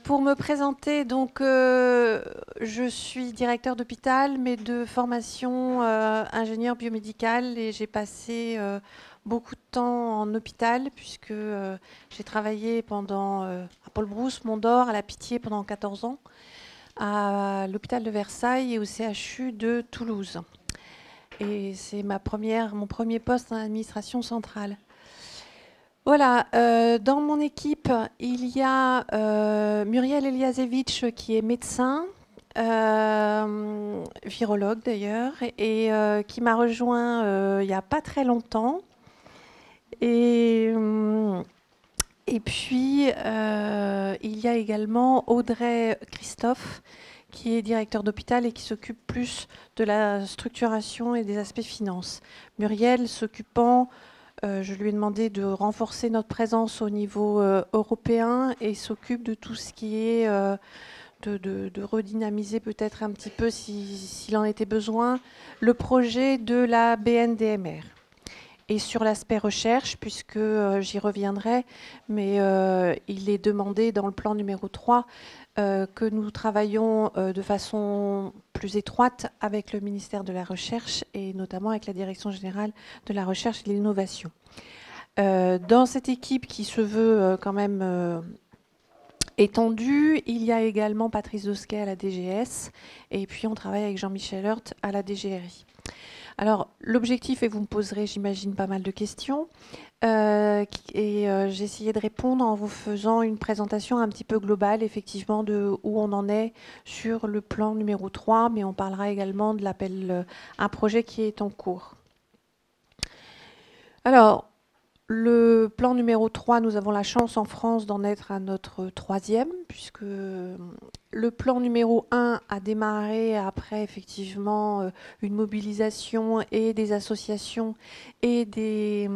Pour me présenter, donc, je suis directeur d'hôpital, mais de formation ingénieur biomédical, et j'ai passé beaucoup de temps en hôpital, puisque j'ai travaillé pendant à Paul-Brousse, Mont-d'Or, à la Pitié pendant 14 ans, à l'hôpital de Versailles et au CHU de Toulouse. Et c'est mon premier poste en administration centrale. Voilà, dans mon équipe, il y a Muriel Eliasevich qui est médecin, virologue d'ailleurs, et qui m'a rejoint il n'y a pas très longtemps. Et, et puis, il y a également Audrey Christophe, qui est directeur d'hôpital et qui s'occupe plus de la structuration et des aspects finances. Muriel s'occupant je lui ai demandé de renforcer notre présence au niveau européen et s'occupe de tout ce qui est de redynamiser peut-être un petit peu, s'il en était besoin, le projet de la BNDMR. Et sur l'aspect recherche, puisque j'y reviendrai, mais il est demandé dans le plan numéro 3 que nous travaillons de façon plus étroite avec le ministère de la Recherche et notamment avec la Direction générale de la Recherche et de l'Innovation. Dans cette équipe qui se veut quand même étendue, il y a également Patrice Dosquet à la DGS et puis on travaille avec Jean-Michel Heurt à la DGRI. Alors, l'objectif, et vous me poserez, j'imagine, pas mal de questions, j'ai essayé de répondre en vous faisant une présentation un petit peu globale, effectivement, de où on en est sur le plan numéro 3, mais on parlera également de l'appel, un projet qui est en cours. Alors, le plan numéro 3, nous avons la chance en France d'en être à notre troisième, puisque le plan numéro 1 a démarré après effectivement une mobilisation et des associations et des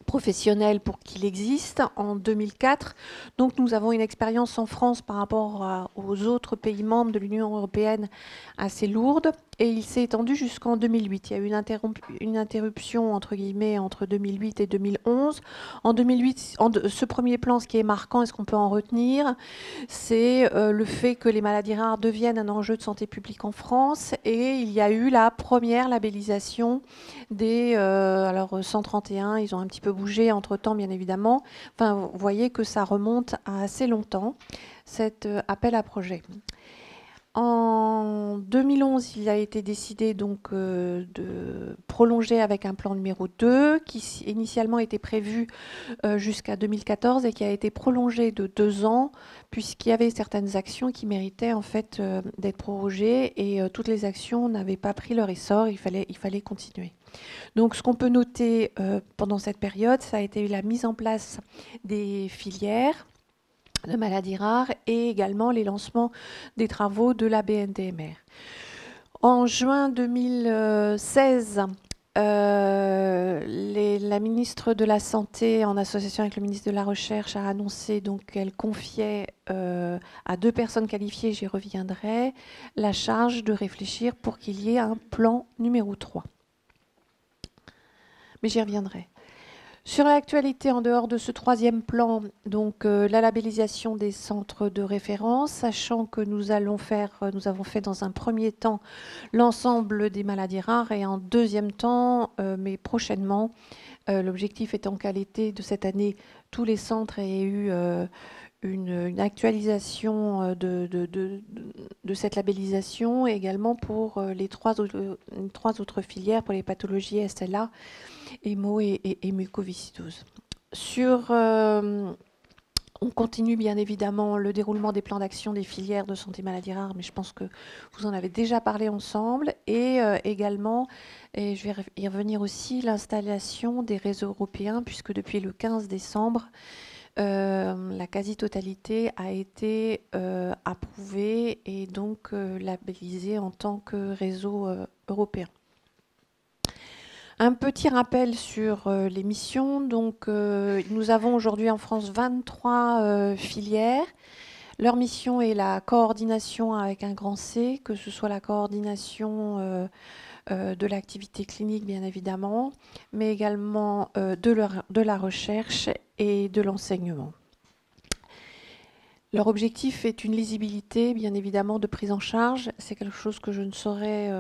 professionnels pour qu'il existe en 2004. Donc nous avons une expérience en France par rapport aux autres pays membres de l'Union européenne assez lourde. Et il s'est étendu jusqu'en 2008. Il y a eu une interruption, entre guillemets, entre 2008 et 2011. En 2008, ce premier plan, ce qui est marquant et ce qu'on peut en retenir, c'est le fait que les maladies rares deviennent un enjeu de santé publique en France. Et il y a eu la première labellisation des... alors 131, ils ont un petit peu bougé entre-temps, bien évidemment. Enfin, vous voyez que ça remonte à assez longtemps, cet appel à projet. En 2011, il a été décidé donc de prolonger avec un plan numéro 2 qui initialement était prévu jusqu'à 2014 et qui a été prolongé de 2 ans puisqu'il y avait certaines actions qui méritaient en fait d'être prorogées et toutes les actions n'avaient pas pris leur essor, il fallait continuer. Donc ce qu'on peut noter pendant cette période, ça a été la mise en place des filières de maladies rares et également les lancements des travaux de la BNDMR. En juin 2016, la ministre de la Santé, en association avec le ministre de la Recherche, a annoncé qu'elle confiait à 2 personnes qualifiées, j'y reviendrai, la charge de réfléchir pour qu'il y ait un plan numéro 3. Mais j'y reviendrai. Sur l'actualité, en dehors de ce troisième plan, donc la labellisation des centres de référence, sachant que nous avons fait dans un premier temps l'ensemble des maladies rares et en deuxième temps, mais prochainement, l'objectif étant qu'à l'été de cette année, tous les centres aient eu une actualisation de cette labellisation, et également pour les 3 autres filières, pour les pathologies SLA, hémo et mucoviscidose. On continue bien évidemment le déroulement des plans d'action des filières de santé maladies rares, mais je pense que vous en avez déjà parlé ensemble. Et également, et je vais y revenir aussi, l'installation des réseaux européens, puisque depuis le 15 décembre, la quasi-totalité a été approuvée et donc labellisée en tant que réseau européen. Un petit rappel sur les missions. Donc, nous avons aujourd'hui en France 23 filières. Leur mission est la coordination avec un grand C, que ce soit la coordination de l'activité clinique, bien évidemment, mais également de la recherche et de l'enseignement. Leur objectif est une lisibilité, bien évidemment, de prise en charge. C'est quelque chose que je ne saurais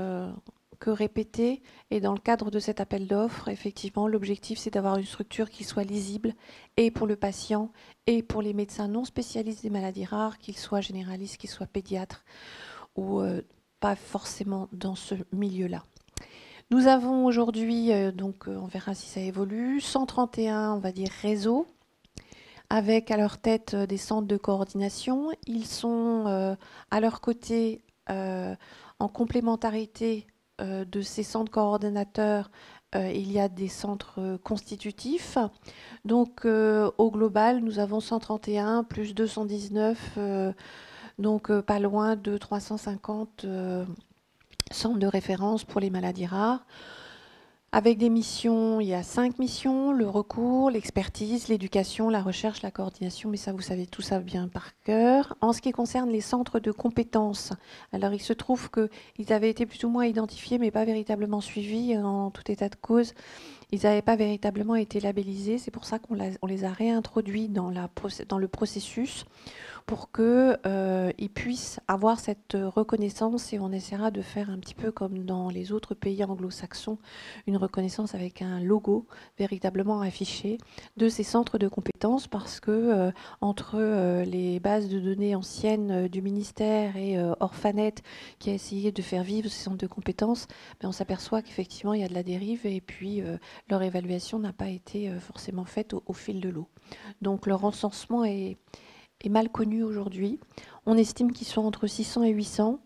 que répéter. Et dans le cadre de cet appel d'offres, effectivement, l'objectif, c'est d'avoir une structure qui soit lisible et pour le patient et pour les médecins non spécialistes des maladies rares, qu'ils soient généralistes, qu'ils soient pédiatres ou pas forcément dans ce milieu-là. Nous avons aujourd'hui, on verra si ça évolue, 131, on va dire, réseaux, avec à leur tête des centres de coordination. Ils sont à leur côté, en complémentarité de ces centres coordonnateurs, il y a des centres constitutifs. Donc au global, nous avons 131 plus 219, pas loin de 350 centres de référence pour les maladies rares. Avec des missions, il y a 5 missions, le recours, l'expertise, l'éducation, la recherche, la coordination, mais ça, vous savez tout ça bien par cœur. En ce qui concerne les centres de compétences, alors il se trouve qu'ils avaient été plus ou moins identifiés, mais pas véritablement suivis en tout état de cause. Ils n'avaient pas véritablement été labellisés, c'est pour ça qu'on les a réintroduits dans le processus pour qu'ils puissent avoir cette reconnaissance, et on essaiera de faire un petit peu comme dans les autres pays anglo-saxons, une reconnaissance avec un logo véritablement affiché de ces centres de compétences, parce que entre les bases de données anciennes du ministère et Orphanet qui a essayé de faire vivre ces centres de compétences, on s'aperçoit qu'effectivement il y a de la dérive, et puis leur évaluation n'a pas été forcément faite au fil de l'eau. Donc leur recensement est mal connus aujourd'hui. On estime qu'ils sont entre 600 et 800.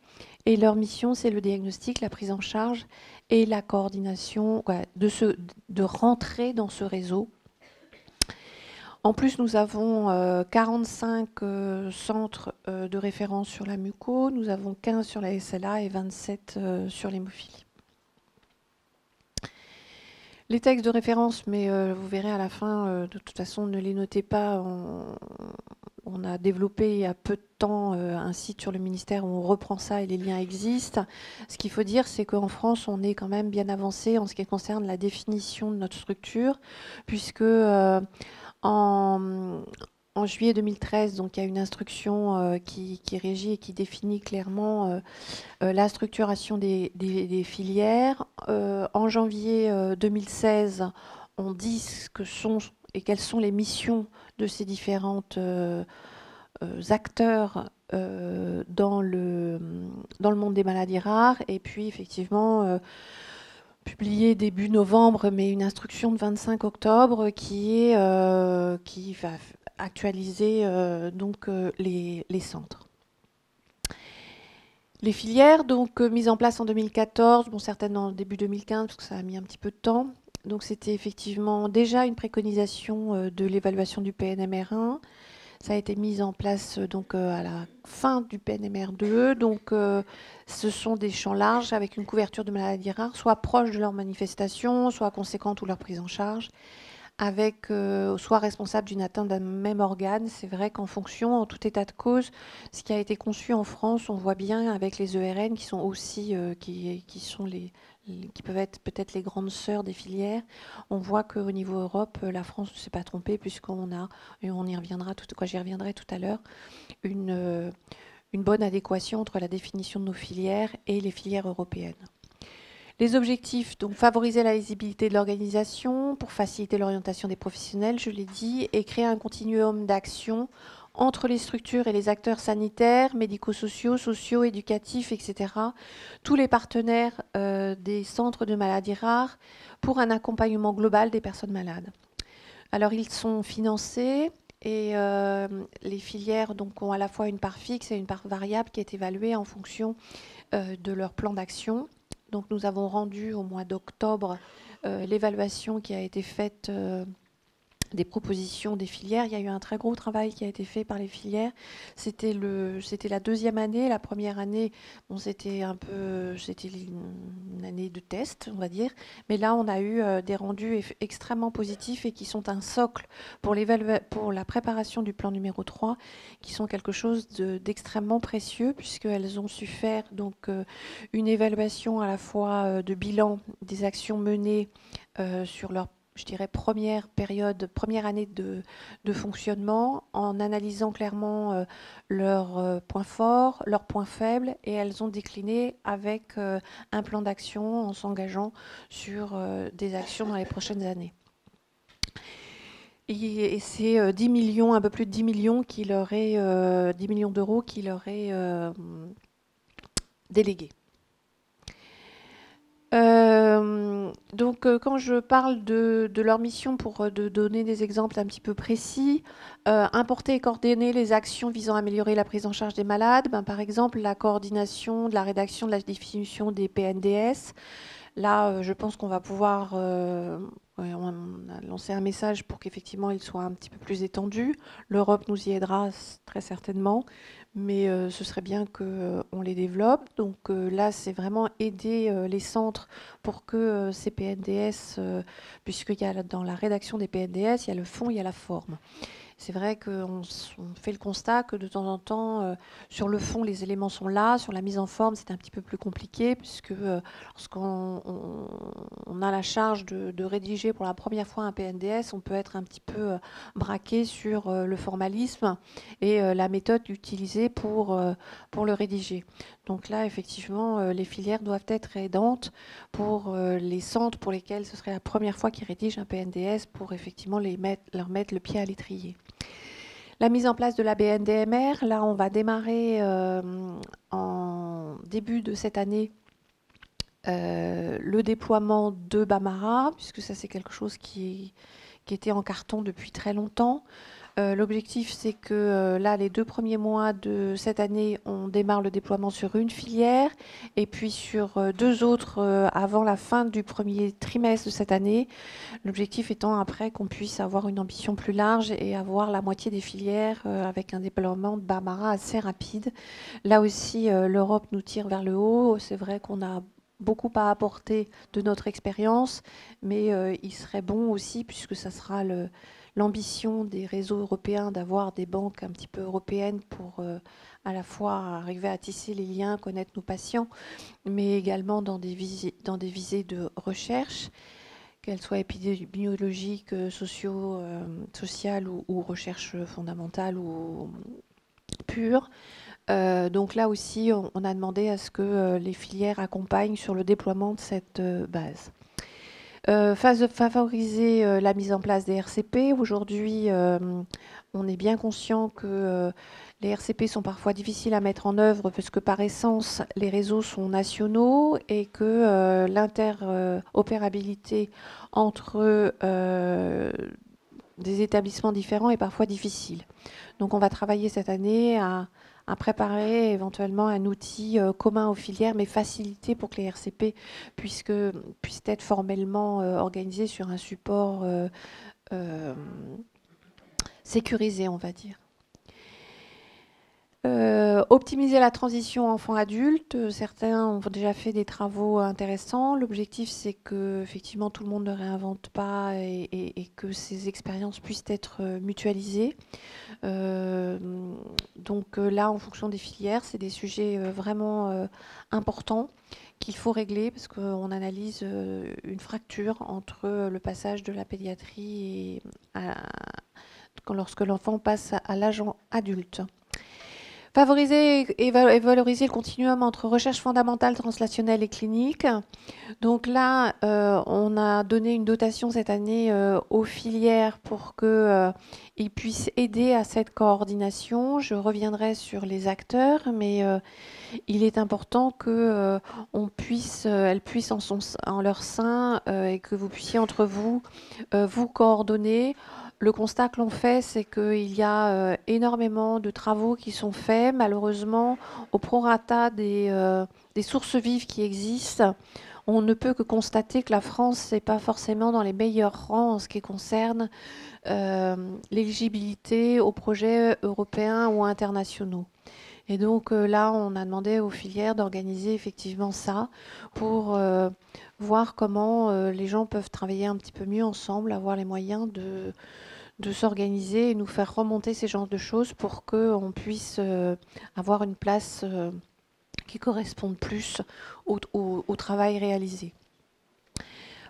Et leur mission, c'est le diagnostic, la prise en charge et la coordination, de rentrer dans ce réseau. En plus, nous avons 45 centres de référence sur la muco, nous avons 15 sur la SLA et 27 sur l'hémophilie. Les textes de référence, mais vous verrez à la fin, de toute façon, ne les notez pas. On a développé il y a peu de temps un site sur le ministère où on reprend ça et les liens existent. Ce qu'il faut dire, c'est qu'en France, on est quand même bien avancé en ce qui concerne la définition de notre structure, puisque en juillet 2013, donc, il y a une instruction qui régit et qui définit clairement la structuration des filières. En janvier 2016, on dit ce que sont et quelles sont les missions de ces différentes acteurs dans le monde des maladies rares. Et puis, effectivement, publié début novembre, mais une instruction de 25 octobre qui va actualiser les centres. Les filières, donc mises en place en 2014, certaines en début 2015, parce que ça a mis un petit peu de temps. Donc c'était effectivement déjà une préconisation de l'évaluation du PNMR1. Ça a été mis en place à la fin du PNMR2. Donc ce sont des champs larges avec une couverture de maladies rares, soit proche de leur manifestation, soit conséquente ou leur prise en charge, avec soit responsable d'une atteinte d'un même organe. C'est vrai qu'en fonction, en tout état de cause, ce qui a été conçu en France, on voit bien avec les ERN qui sont aussi qui peuvent être peut-être les grandes sœurs des filières. On voit qu'au niveau Europe, la France ne s'est pas trompée, puisqu'on a, et on y reviendra j'y reviendrai tout à l'heure, une bonne adéquation entre la définition de nos filières et les filières européennes. Les objectifs, donc favoriser la lisibilité de l'organisation pour faciliter l'orientation des professionnels, je l'ai dit, et créer un continuum d'action entre les structures et les acteurs sanitaires, médico-sociaux, sociaux, éducatifs, etc., tous les partenaires des centres de maladies rares pour un accompagnement global des personnes malades. Alors, ils sont financés et les filières ont à la fois une part fixe et une part variable qui est évaluée en fonction de leur plan d'action. Donc, nous avons rendu au mois d'octobre l'évaluation qui a été faite des propositions des filières. Il y a eu un très gros travail qui a été fait par les filières. C'était la deuxième année. La première année, c'était une année de test, on va dire. Mais là, on a eu des rendus extrêmement positifs et qui sont un socle pour la préparation du plan numéro 3, qui sont quelque chose d'extrêmement précieux, puisqu'elles ont su faire une évaluation à la fois de bilan des actions menées sur leur je dirais, première année de fonctionnement, en analysant clairement leurs points forts, leurs points faibles, et elles ont décliné avec un plan d'action en s'engageant sur des actions dans les prochaines années. Et c'est 10 millions, un peu plus de 10 millions, 10 millions d'euros qui leur est délégué. Donc, quand je parle de leur mission, pour de donner des exemples un petit peu précis, importer et coordonner les actions visant à améliorer la prise en charge des malades, par exemple la coordination de la rédaction de la définition des PNDS. Là, je pense qu'on va pouvoir, on a lancé un message pour qu'effectivement il soit un petit peu plus étendu. L'Europe nous y aidera très certainement, mais ce serait bien qu'on les développe. Donc là, c'est vraiment aider les centres pour que ces PNDS, puisqu'il y a dans la rédaction des PNDS, il y a le fond, il y a la forme. C'est vrai qu'on fait le constat que de temps en temps, sur le fond, les éléments sont là. Sur la mise en forme, c'est un petit peu plus compliqué, puisque lorsqu'on a la charge de rédiger pour la première fois un PNDS, on peut être un petit peu braqué sur le formalisme et la méthode utilisée pour le rédiger. Donc là, effectivement, les filières doivent être aidantes pour les centres pour lesquels ce serait la première fois qu'ils rédigent un PNDS, pour effectivement leur mettre le pied à l'étrier. La mise en place de la BNDMR, là on va démarrer en début de cette année le déploiement de Bamara, puisque ça c'est quelque chose qui était en carton depuis très longtemps. L'objectif, c'est que là, les 2 premiers mois de cette année, on démarre le déploiement sur une filière, et puis sur 2 autres avant la fin du premier trimestre de cette année. L'objectif étant après qu'on puisse avoir une ambition plus large et avoir la moitié des filières avec un déploiement de Bamara assez rapide. Là aussi, l'Europe nous tire vers le haut. C'est vrai qu'on a beaucoup à apporter de notre expérience, mais il serait bon aussi, puisque ça sera l'ambition des réseaux européens, d'avoir des banques un petit peu européennes pour à la fois arriver à tisser les liens, connaître nos patients, mais également dans des visées de recherche, qu'elles soient épidémiologiques, sociales ou recherche fondamentale ou pure. Donc là aussi, on a demandé à ce que les filières accompagnent sur le déploiement de cette base. Favoriser la mise en place des RCP. Aujourd'hui, on est bien conscient que les RCP sont parfois difficiles à mettre en œuvre, parce que par essence, les réseaux sont nationaux et que l'interopérabilité entre des établissements différents est parfois difficile. Donc on va travailler cette année à préparer éventuellement un outil commun aux filières, mais facilité pour que les RCP puissent être formellement organisés sur un support sécurisé, on va dire. Optimiser la transition enfant-adulte. Certains ont déjà fait des travaux intéressants. L'objectif, c'est que effectivement tout le monde ne réinvente pas et que ces expériences puissent être mutualisées. Donc là, en fonction des filières, c'est des sujets vraiment importants qu'il faut régler, parce qu'on analyse une fracture entre le passage de la pédiatrie lorsque l'enfant passe à l'âge adulte. Favoriser et valoriser le continuum entre recherche fondamentale, translationnelle et clinique. Donc là, on a donné une dotation cette année aux filières pour qu'ils puissent aider à cette coordination. Je reviendrai sur les acteurs, mais il est important qu'elles puissent en leur sein et que vous puissiez entre vous vous coordonner. Le constat que l'on fait, c'est qu'il y a énormément de travaux qui sont faits, malheureusement, au prorata des sources vives qui existent. On ne peut que constater que la France n'est pas forcément dans les meilleurs rangs en ce qui concerne l'éligibilité aux projets européens ou internationaux. Et donc là, on a demandé aux filières d'organiser effectivement ça pour voir comment les gens peuvent travailler un petit peu mieux ensemble, avoir les moyens de s'organiser et nous faire remonter ces genres de choses pour qu'on puisse avoir une place qui corresponde plus au travail réalisé.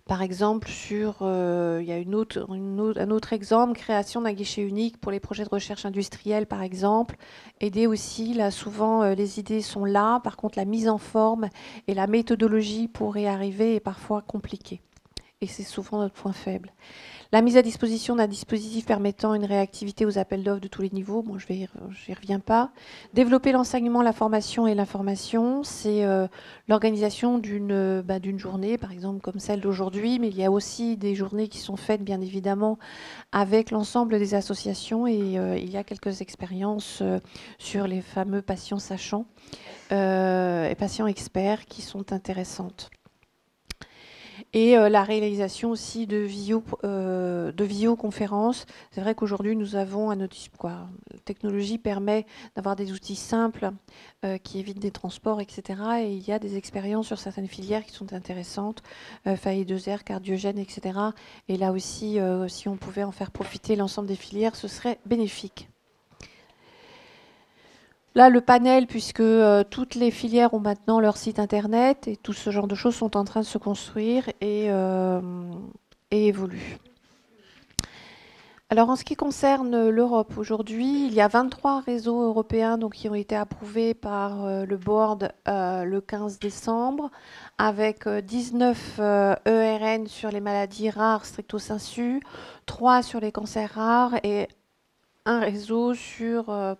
Par exemple, il y a un autre exemple, création d'un guichet unique pour les projets de recherche industrielle, par exemple. Aider aussi, là, souvent, les idées sont là. Par contre, la mise en forme et la méthodologie pour y arriver est parfois compliquée. Et c'est souvent notre point faible. La mise à disposition d'un dispositif permettant une réactivité aux appels d'offres de tous les niveaux, bon, je n'y reviens pas. Développer l'enseignement, la formation et l'information, c'est l'organisation d'une journée, par exemple comme celle d'aujourd'hui, mais il y a aussi des journées qui sont faites, bien évidemment, avec l'ensemble des associations, et il y a quelques expériences sur les fameux patients sachants et patients experts qui sont intéressantes. Et la réalisation aussi de visioconférences. C'est vrai qu'aujourd'hui, nous avons un outil, la technologie permet d'avoir des outils simples qui évitent des transports, etc. Et il y a des expériences sur certaines filières qui sont intéressantes, failles 2R, cardiogène, etc. Et là aussi, si on pouvait en faire profiter l'ensemble des filières, ce serait bénéfique. Là, le panel, puisque toutes les filières ont maintenant leur site internet et tout ce genre de choses sont en train de se construire et évoluent. Alors, en ce qui concerne l'Europe, aujourd'hui, il y a 23 réseaux européens donc, qui ont été approuvés par le board le 15 décembre, avec 19 ERN sur les maladies rares stricto sensu, 3 sur les cancers rares et un réseau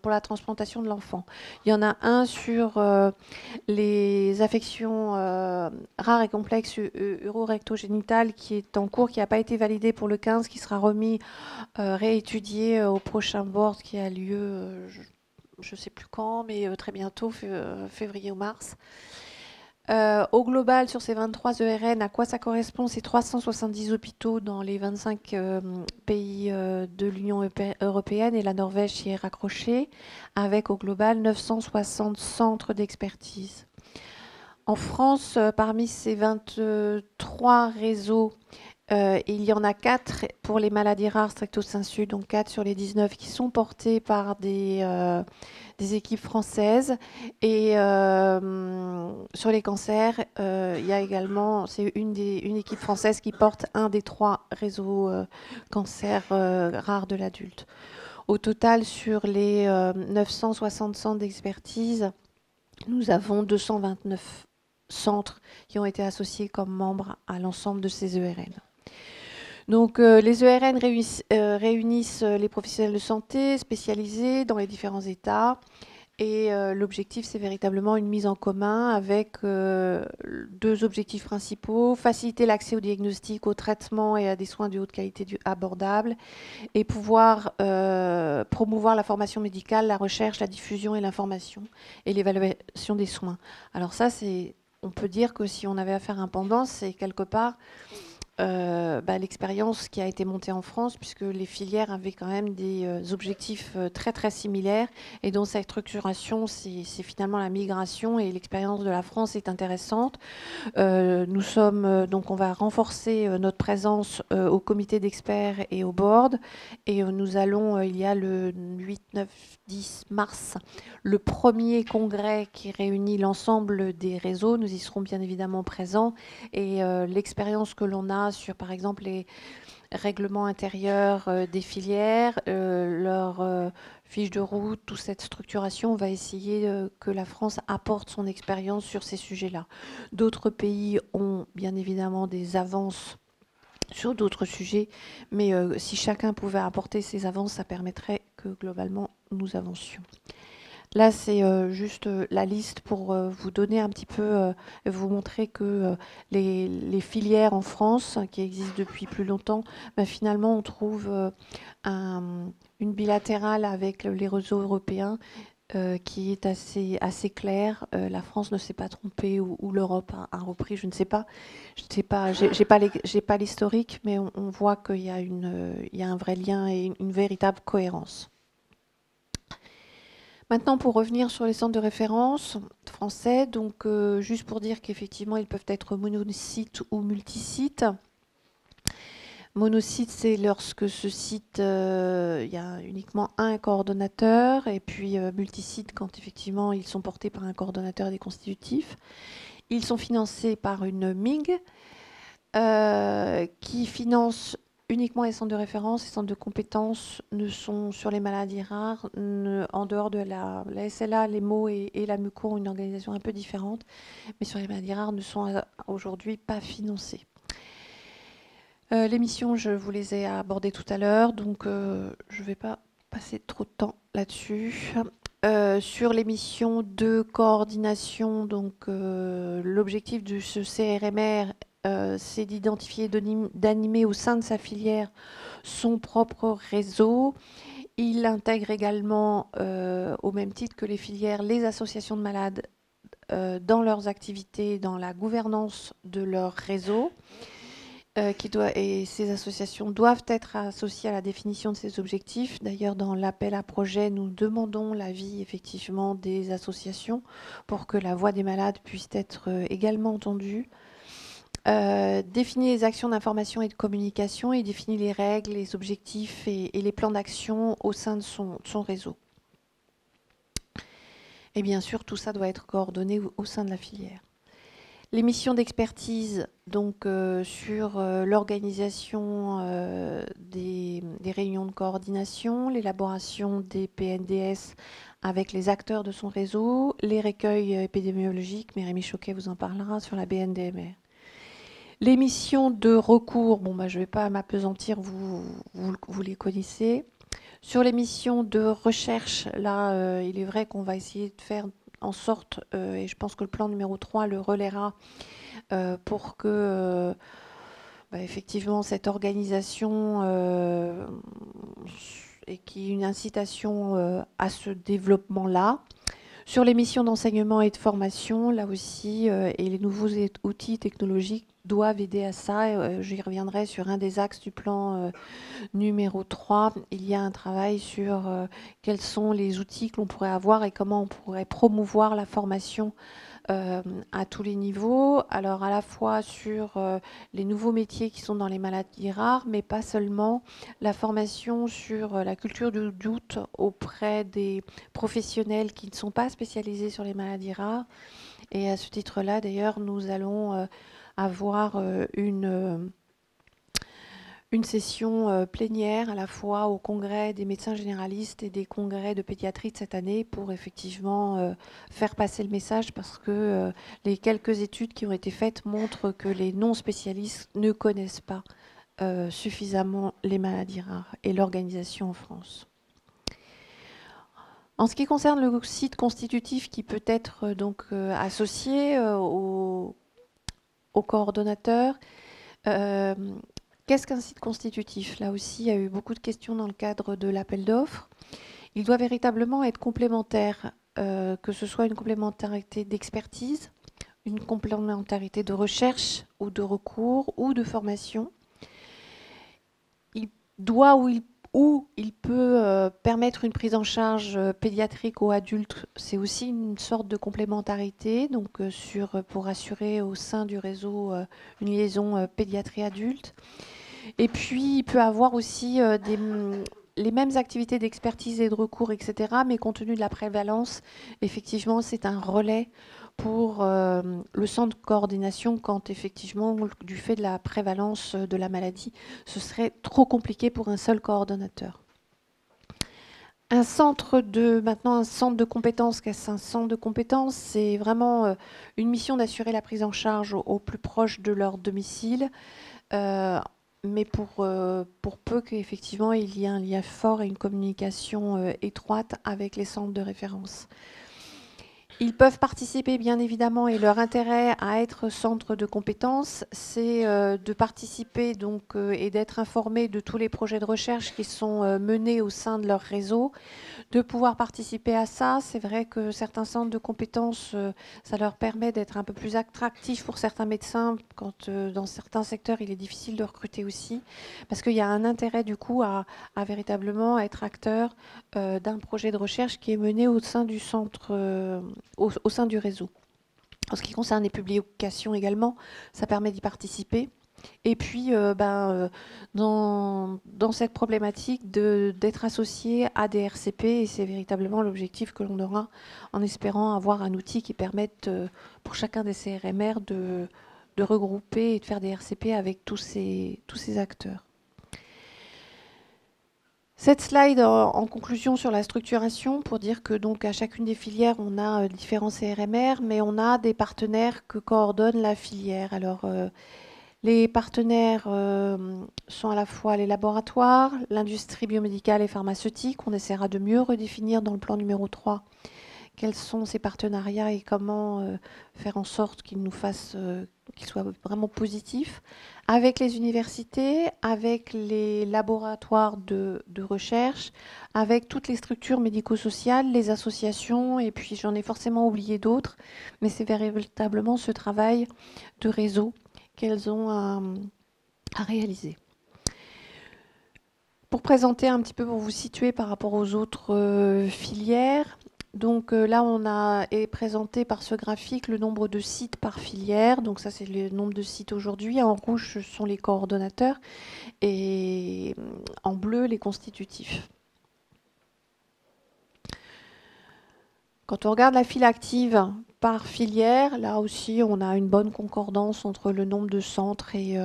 pour la transplantation de l'enfant. Il y en a un sur les affections rares et complexes urorectogénitales qui est en cours, qui n'a pas été validé pour le 15, qui sera remis, réétudié au prochain board qui a lieu, je ne sais plus quand, mais très bientôt, février ou mars. Au global, sur ces 23 ERN, à quoi ça correspond? C'est 370 hôpitaux dans les 25 pays de l'Union européenne et la Norvège y est raccrochée, avec au global 960 centres d'expertise. En France, parmi ces 23 réseaux, il y en a 4 pour les maladies rares stricto sensu, donc 4 sur les 19 qui sont portés par des équipes françaises. Et sur les cancers, il y a également, c'est une équipe française qui porte un des 3 réseaux cancers rares de l'adulte. Au total, sur les 960 centres d'expertise, nous avons 229 centres qui ont été associés comme membres à l'ensemble de ces ERN. Donc, les ERN réunissent les professionnels de santé spécialisés dans les différents États. Et l'objectif, c'est véritablement une mise en commun avec 2 objectifs principaux: faciliter l'accès au diagnostic, au traitement et à des soins de haute qualité abordables, et pouvoir promouvoir la formation médicale, la recherche, la diffusion et l'information, et l'évaluation des soins. Alors ça, on peut dire que si on avait à faire un pendant, c'est quelque part l'expérience qui a été montée en France, puisque les filières avaient quand même des objectifs très très similaires, et dont cette structuration, c'est finalement la migration, et l'expérience de la France est intéressante. Nous sommes donc, on va renforcer notre présence au comité d'experts et au board, et nous allons, il y a le 8, 9, 10 mars, le premier congrès qui réunit l'ensemble des réseaux. Nous y serons bien évidemment présents, et l'expérience que l'on a sur, par exemple, les règlements intérieurs des filières, leurs fiches de route, toute cette structuration, on va essayer que la France apporte son expérience sur ces sujets-là. D'autres pays ont bien évidemment des avances sur d'autres sujets, mais si chacun pouvait apporter ses avances, ça permettrait que globalement nous avancions. Là, c'est juste la liste pour vous donner un petit peu, vous montrer que les filières en France, qui existent depuis plus longtemps, finalement, on trouve une bilatérale avec les réseaux européens qui est assez claire. La France ne s'est pas trompée, ou l'Europe a repris, je ne sais pas. J'ai pas l'historique, mais on voit qu'il y a un vrai lien et une véritable cohérence. Maintenant, pour revenir sur les centres de référence français, donc juste pour dire qu'effectivement, ils peuvent être monosites ou multisites. Monosite, c'est lorsque ce site, il y a uniquement un coordonnateur, et puis multisite quand effectivement ils sont portés par un coordonnateur des constitutifs. Ils sont financés par une MIG, qui finance uniquement les centres de référence. Les centres de compétences ne sont sur les maladies rares, en dehors de la SLA, les MO et la MUCO ont une organisation un peu différente, mais sur les maladies rares ne sont aujourd'hui pas financés. Les missions, je vous les ai abordées tout à l'heure, donc je ne vais pas passer trop de temps là-dessus. Sur les missions de coordination, donc l'objectif de ce CRMR, c'est d'identifier, d'animer au sein de sa filière son propre réseau. Il intègre également, au même titre que les filières, les associations de malades dans leurs activités, dans la gouvernance de leur réseau. Et ces associations doivent être associées à la définition de ces objectifs. D'ailleurs, dans l'appel à projet, nous demandons l'avis effectivement des associations pour que la voix des malades puisse être également entendue. Définit les actions d'information et de communication et définit les règles, les objectifs et les plans d'action au sein de son réseau. Et bien sûr, tout ça doit être coordonné au sein de la filière. Les missions d'expertise, donc sur l'organisation des réunions de coordination, l'élaboration des PNDS avec les acteurs de son réseau, les recueils épidémiologiques, mais Rémi Choquet vous en parlera sur la BNDMR. Les missions de recours, bon, je ne vais pas m'appesantir, vous les connaissez. Sur les missions de recherche, là, il est vrai qu'on va essayer de faire en sorte, et je pense que le plan numéro 3 le relaiera, pour que effectivement cette organisation et qu'il y ait une incitation à ce développement-là. Sur les missions d'enseignement et de formation, là aussi, et les nouveaux outils technologiques doivent aider à ça. J'y reviendrai sur un des axes du plan numéro 3. Il y a un travail sur quels sont les outils que l'on pourrait avoir et comment on pourrait promouvoir la formation à tous les niveaux. Alors à la fois sur les nouveaux métiers qui sont dans les maladies rares, mais pas seulement, la formation sur la culture du doute auprès des professionnels qui ne sont pas spécialisés sur les maladies rares. Et à ce titre-là, d'ailleurs, nous allons avoir une session plénière à la fois au congrès des médecins généralistes et des congrès de pédiatrie de cette année pour effectivement faire passer le message, parce que les quelques études qui ont été faites montrent que les non-spécialistes ne connaissent pas suffisamment les maladies rares et l'organisation en France. En ce qui concerne le site constitutif qui peut être associé au coordonnateur, qu'est-ce qu'un site constitutif? Là aussi, il y a eu beaucoup de questions dans le cadre de l'appel d'offres. Il doit véritablement être complémentaire, que ce soit une complémentarité d'expertise, une complémentarité de recherche ou de recours ou de formation. Il doit ou il peut permettre une prise en charge pédiatrique aux adultes. C'est aussi une sorte de complémentarité, donc pour assurer au sein du réseau une liaison pédiatrie-adulte. Et puis, il peut avoir aussi les mêmes activités d'expertise et de recours, etc. Mais compte tenu de la prévalence, effectivement, c'est un relais pour le centre de coordination quand, effectivement, du fait de la prévalence de la maladie, ce serait trop compliqué pour un seul coordonnateur. Maintenant, un centre de compétences. Qu'est-ce qu'un centre de compétences? C'est vraiment une mission d'assurer la prise en charge au plus proche de leur domicile. Mais pour peu qu'effectivement il y ait un lien fort et une communication étroite avec les centres de référence. Ils peuvent participer bien évidemment, et leur intérêt à être centre de compétences, c'est de participer et d'être informés de tous les projets de recherche qui sont menés au sein de leur réseau, de pouvoir participer à ça. C'est vrai que certains centres de compétences, ça leur permet d'être un peu plus attractifs pour certains médecins quand dans certains secteurs il est difficile de recruter aussi, parce qu'il y a un intérêt du coup à véritablement être acteur d'un projet de recherche qui est mené au sein du centre, au sein du réseau. En ce qui concerne les publications également, ça permet d'y participer. Et puis, dans cette problématique d'être associé à des RCP, et c'est véritablement l'objectif que l'on aura en espérant avoir un outil qui permette pour chacun des CRMR regrouper et de faire des RCP avec tous ces acteurs. Cette slide en conclusion sur la structuration pour dire que donc à chacune des filières on a différents CRMR, mais on a des partenaires que coordonne la filière. Alors les partenaires sont à la fois les laboratoires, l'industrie biomédicale et pharmaceutique. On essaiera de mieux redéfinir dans le plan numéro 3 quels sont ces partenariats et comment faire en sorte qu'ils nous fassent, qu'ils soient vraiment positifs, avec les universités, avec les laboratoires de recherche, avec toutes les structures médico-sociales, les associations, et puis j'en ai forcément oublié d'autres, mais c'est véritablement ce travail de réseau qu'elles ont à réaliser. Pour présenter un petit peu, pour vous situer par rapport aux autres filières, donc là on est présenté par ce graphique le nombre de sites par filière, donc ça c'est le nombre de sites aujourd'hui, en rouge ce sont les coordonnateurs et en bleu les constitutifs. Quand on regarde la file active par filière, là aussi on a une bonne concordance entre le nombre de centres et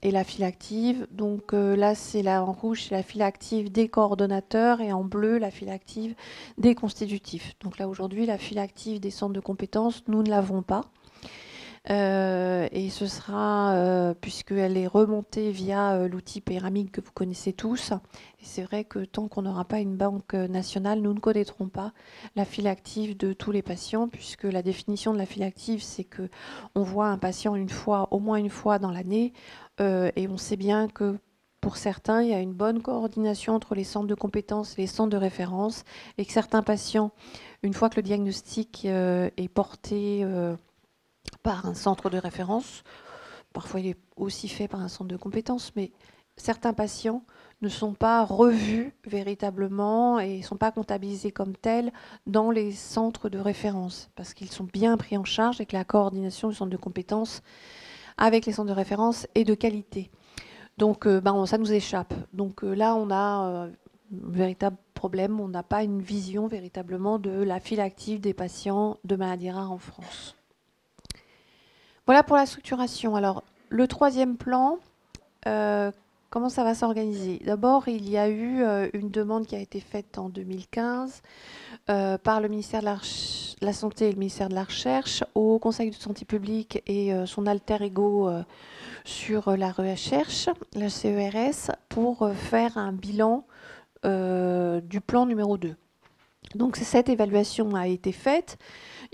la file active. Donc là c'est en rouge c'est la file active des coordonnateurs et en bleu la file active des constitutifs. Donc là aujourd'hui la file active des centres de compétences, nous ne l'avons pas. Et ce sera, puisqu'elle est remontée via l'outil Pyramide que vous connaissez tous, et c'est vrai que tant qu'on n'aura pas une banque nationale, nous ne connaîtrons pas la file active de tous les patients, puisque la définition de la file active, c'est qu'on voit un patient au moins une fois dans l'année, et on sait bien que pour certains, il y a une bonne coordination entre les centres de compétences et les centres de référence, et que certains patients, une fois que le diagnostic est porté par un centre de référence. Parfois, il est aussi fait par un centre de compétences, mais certains patients ne sont pas revus véritablement et ne sont pas comptabilisés comme tels dans les centres de référence parce qu'ils sont bien pris en charge et que la coordination du centre de compétences avec les centres de référence est de qualité. Donc, ça nous échappe. Donc là, on a un véritable problème. On n'a pas une vision véritablement de la file active des patients de maladies rares en France. Voilà pour la structuration. Alors, le troisième plan, comment ça va s'organiser? D'abord, il y a eu une demande qui a été faite en 2015 par le ministère de la Santé et le ministère de la Recherche au Conseil de santé publique et son alter ego sur la recherche, la CERS, pour faire un bilan du plan numéro 2. Donc cette évaluation a été faite.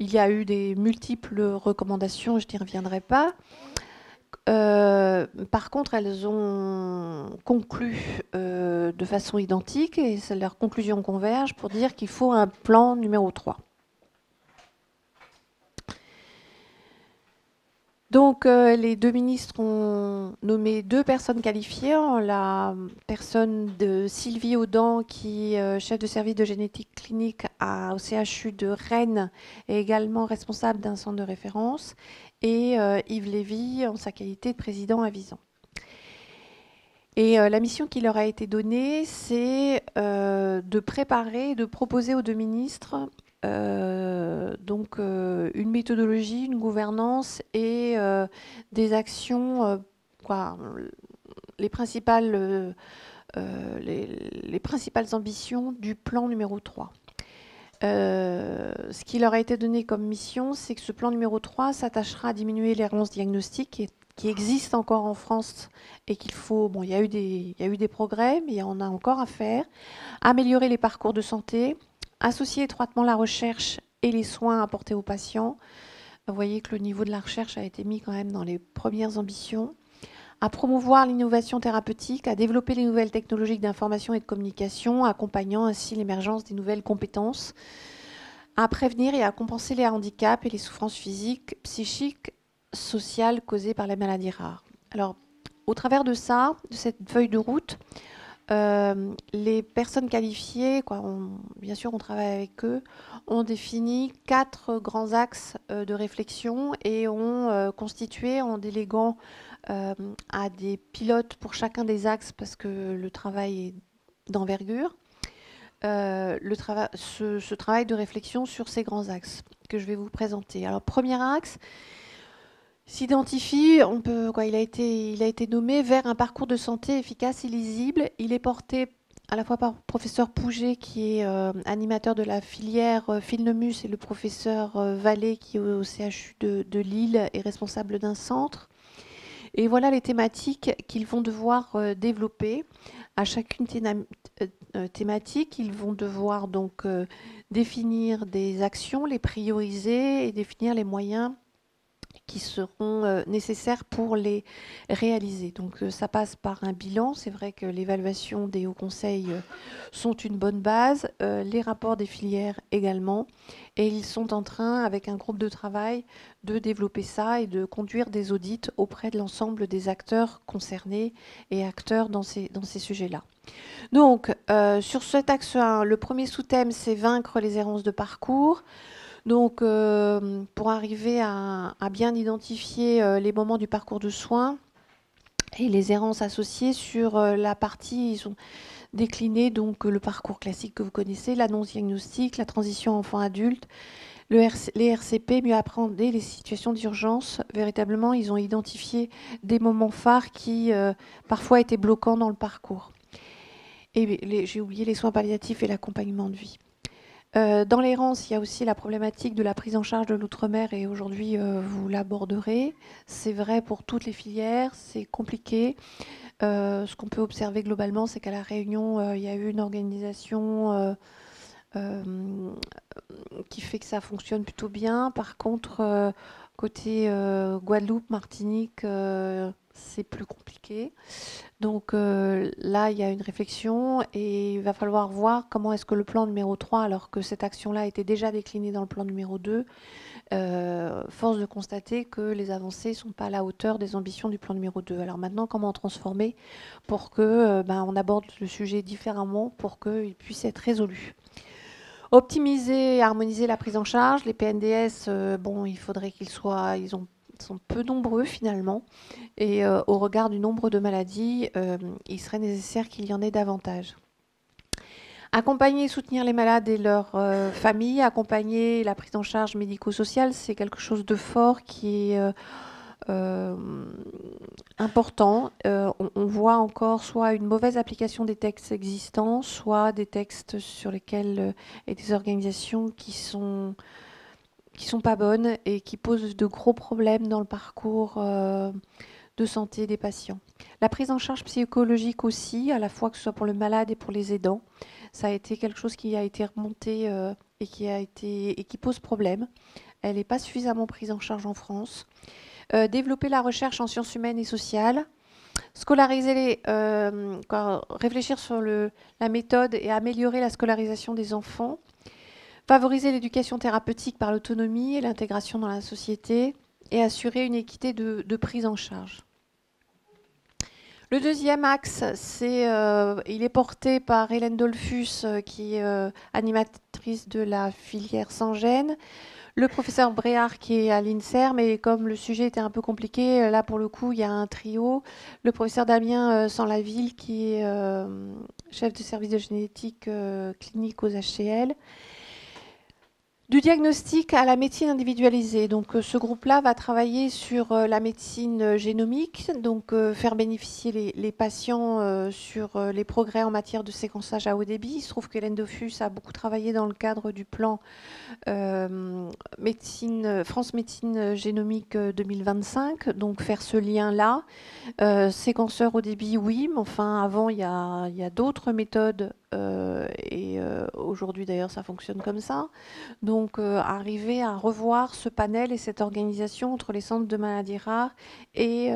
Il y a eu des multiples recommandations, je n'y reviendrai pas. Par contre, elles ont conclu de façon identique et leurs conclusions convergent pour dire qu'il faut un plan numéro 3. Donc les deux ministres ont nommé 2 personnes qualifiées. La personne de Sylvie Audan, qui est chef de service de génétique clinique au CHU de Rennes, est également responsable d'un centre de référence, et Yves Lévy en sa qualité de président à Visan. Et la mission qui leur a été donnée, c'est de préparer, de proposer aux 2 ministres donc une méthodologie, une gouvernance et des actions, les principales ambitions du plan numéro 3. Ce qui leur a été donné comme mission, c'est que ce plan numéro 3 s'attachera à diminuer l'errance diagnostique qui existe encore en France et qu'il faut... Bon, il y a eu des progrès, mais il y en a encore à faire. Améliorer les parcours de santé, associer étroitement la recherche et les soins apportés aux patients. Vous voyez que le niveau de la recherche a été mis quand même dans les premières ambitions. À promouvoir l'innovation thérapeutique, à développer les nouvelles technologies d'information et de communication, accompagnant ainsi l'émergence des nouvelles compétences, à prévenir et à compenser les handicaps et les souffrances physiques, psychiques, sociales causées par les maladies rares. Alors, au travers de ça, de cette feuille de route, les personnes qualifiées, bien sûr on travaille avec eux, ont défini 4 grands axes de réflexion et ont constitué en déléguant à des pilotes pour chacun des axes parce que le travail est d'envergure, ce travail de réflexion sur ces grands axes que je vais vous présenter. Alors, premier axe, s'identifie, il a été nommé vers un parcours de santé efficace et lisible. Il est porté à la fois par le professeur Pouget, qui est animateur de la filière Filnemus, et le professeur Vallée, qui est au CHU de Lille et responsable d'un centre. Et voilà les thématiques qu'ils vont devoir développer. À chacune thématique, ils vont devoir donc définir des actions, les prioriser et définir les moyens qui seront nécessaires pour les réaliser. Donc ça passe par un bilan. C'est vrai que l'évaluation des hauts conseils sont une bonne base, les rapports des filières également. Et ils sont en train, avec un groupe de travail, de développer ça et de conduire des audits auprès de l'ensemble des acteurs concernés et acteurs dans ces sujets-là. Donc, sur cet axe 1, le premier sous-thème, c'est vaincre les errances de parcours. Donc, pour arriver à bien identifier les moments du parcours de soins et les errances associées sur la partie, ils ont décliné donc le parcours classique que vous connaissez, l'annonce diagnostique, la transition enfant-adulte, les RCP, mieux appréhender les situations d'urgence. Véritablement, ils ont identifié des moments phares qui parfois étaient bloquants dans le parcours. Et j'ai oublié les soins palliatifs et l'accompagnement de vie. Dans l'errance, il y a aussi la problématique de la prise en charge de l'outre-mer, et aujourd'hui, vous l'aborderez. C'est vrai pour toutes les filières, c'est compliqué. Ce qu'on peut observer globalement, c'est qu'à La Réunion, il y a eu une organisation qui fait que ça fonctionne plutôt bien. Par contre, côté Guadeloupe, Martinique, c'est plus compliqué. Donc là, il y a une réflexion et il va falloir voir comment est-ce que le plan numéro 3, alors que cette action-là était déjà déclinée dans le plan numéro 2, force de constater que les avancées ne sont pas à la hauteur des ambitions du plan numéro 2. Alors maintenant, comment transformer pour que on aborde le sujet différemment pour qu'il puisse être résolu. Optimiser et harmoniser la prise en charge. Les PNDS, il faudrait qu'ils soient... Ils sont peu nombreux finalement, et au regard du nombre de maladies, il serait nécessaire qu'il y en ait davantage. Accompagner et soutenir les malades et leurs familles, accompagner la prise en charge médico-sociale, c'est quelque chose de fort qui est important. On voit encore soit une mauvaise application des textes existants, soit des textes sur lesquels et des organisations qui sont pas bonnes et qui posent de gros problèmes dans le parcours de santé des patients. La prise en charge psychologique aussi, à la fois que ce soit pour le malade et pour les aidants, ça a été quelque chose qui a été remonté et qui pose problème. Elle n'est pas suffisamment prise en charge en France. Développer la recherche en sciences humaines et sociales. Scolariser réfléchir sur la méthode et améliorer la scolarisation des enfants. Favoriser l'éducation thérapeutique par l'autonomie et l'intégration dans la société, et assurer une équité de prise en charge. Le deuxième axe, il est porté par Hélène Dollfus, qui est animatrice de la filière sans gêne, le professeur Bréard, qui est à l'INSERM, mais comme le sujet était un peu compliqué, là pour le coup il y a un trio, le professeur Damien Sanlaville, qui est chef de service de génétique clinique aux HCL. Du diagnostic à la médecine individualisée. Donc ce groupe-là va travailler sur la médecine génomique, donc faire bénéficier les patients sur les progrès en matière de séquençage à haut débit. Il se trouve qu'Hélène Dollfus a beaucoup travaillé dans le cadre du plan France Médecine Génomique 2025, donc faire ce lien-là. Séquenceur au débit, oui, mais enfin avant il y a d'autres méthodes et aujourd'hui d'ailleurs ça fonctionne comme ça. Donc arriver à revoir ce panel et cette organisation entre les centres de maladies rares et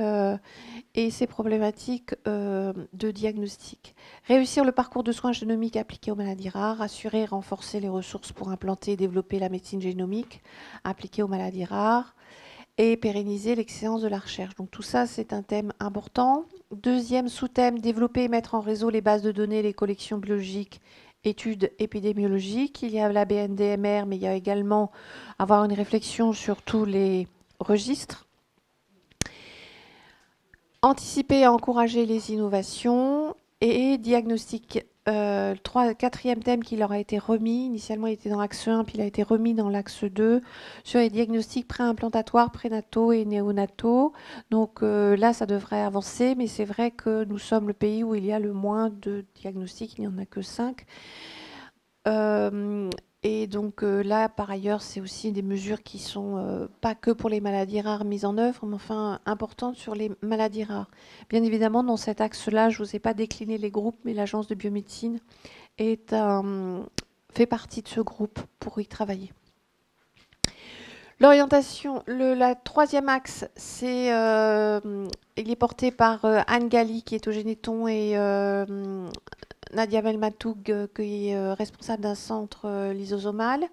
ces problématiques de diagnostic. Réussir le parcours de soins génomiques appliqués aux maladies rares, assurer et renforcer les ressources pour implanter et développer la médecine génomique appliquée aux maladies rares, et pérenniser l'excellence de la recherche. Donc tout ça, c'est un thème important. Deuxième sous-thème, développer et mettre en réseau les bases de données, les collections biologiques, études épidémiologiques. Il y a la BNDMR, mais il y a également avoir une réflexion sur tous les registres. Anticiper et encourager les innovations Et diagnostic, quatrième thème qui leur a été remis. Initialement, il était dans l'axe 1, puis il a été remis dans l'axe 2 sur les diagnostics préimplantatoires, prénataux et néonataux. Donc là, ça devrait avancer, mais c'est vrai que nous sommes le pays où il y a le moins de diagnostics, il n'y en a que 5. Et donc là, par ailleurs, c'est aussi des mesures qui sont pas que pour les maladies rares mises en œuvre, mais enfin importantes sur les maladies rares. Bien évidemment, dans cet axe-là, je ne vous ai pas décliné les groupes, mais l'Agence de biomédecine fait partie de ce groupe pour y travailler. L'orientation, la troisième axe, il est porté par Anne Gali, qui est au Généton, et Nadia Belmatoug, qui est responsable d'un centre lysosomal.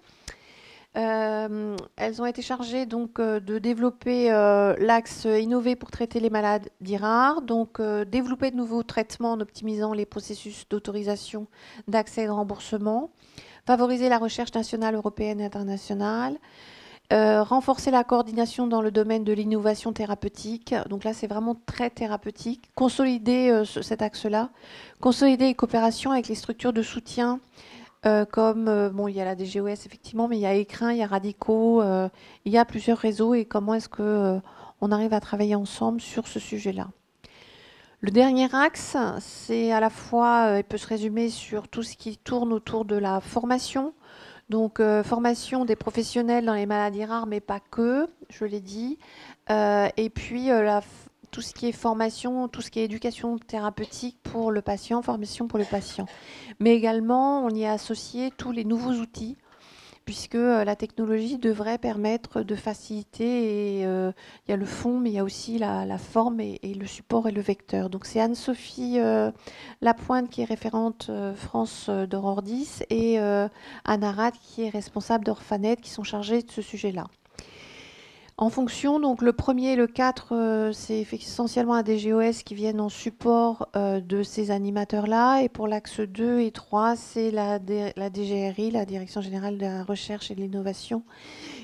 Elles ont été chargées donc de développer l'axe innover pour traiter les maladies rares, donc développer de nouveaux traitements en optimisant les processus d'autorisation, d'accès et de remboursement, favoriser la recherche nationale, européenne et internationale, renforcer la coordination dans le domaine de l'innovation thérapeutique. Donc là, c'est vraiment très thérapeutique. Consolider cet axe-là. Consolider les coopérations avec les structures de soutien, bon, il y a la DGOS, effectivement, mais il y a Écrin, il y a Radico, il y a plusieurs réseaux. Et comment est-ce qu'on arrive à travailler ensemble sur ce sujet-là? Le dernier axe, c'est à la fois, il peut se résumer sur tout ce qui tourne autour de la formation. Donc, formation des professionnels dans les maladies rares, mais pas que, je l'ai dit. Et puis, tout ce qui est formation, tout ce qui est éducation thérapeutique pour le patient, formation pour le patient. Mais également, on y a associé tous les nouveaux outils, puisque la technologie devrait permettre de faciliter. Et il y a le fond, mais il y a aussi la forme et le support et le vecteur. Donc, c'est Anne-Sophie Lapointe qui est référente France d'Aurore 10 et Anne Arad qui est responsable d'Orphanet qui sont chargés de ce sujet-là. En fonction, donc le premier et le 4, c'est essentiellement un DGOS qui viennent en support de ces animateurs-là. Et pour l'axe 2 et 3, c'est la DGRI, la Direction Générale de la Recherche et de l'Innovation,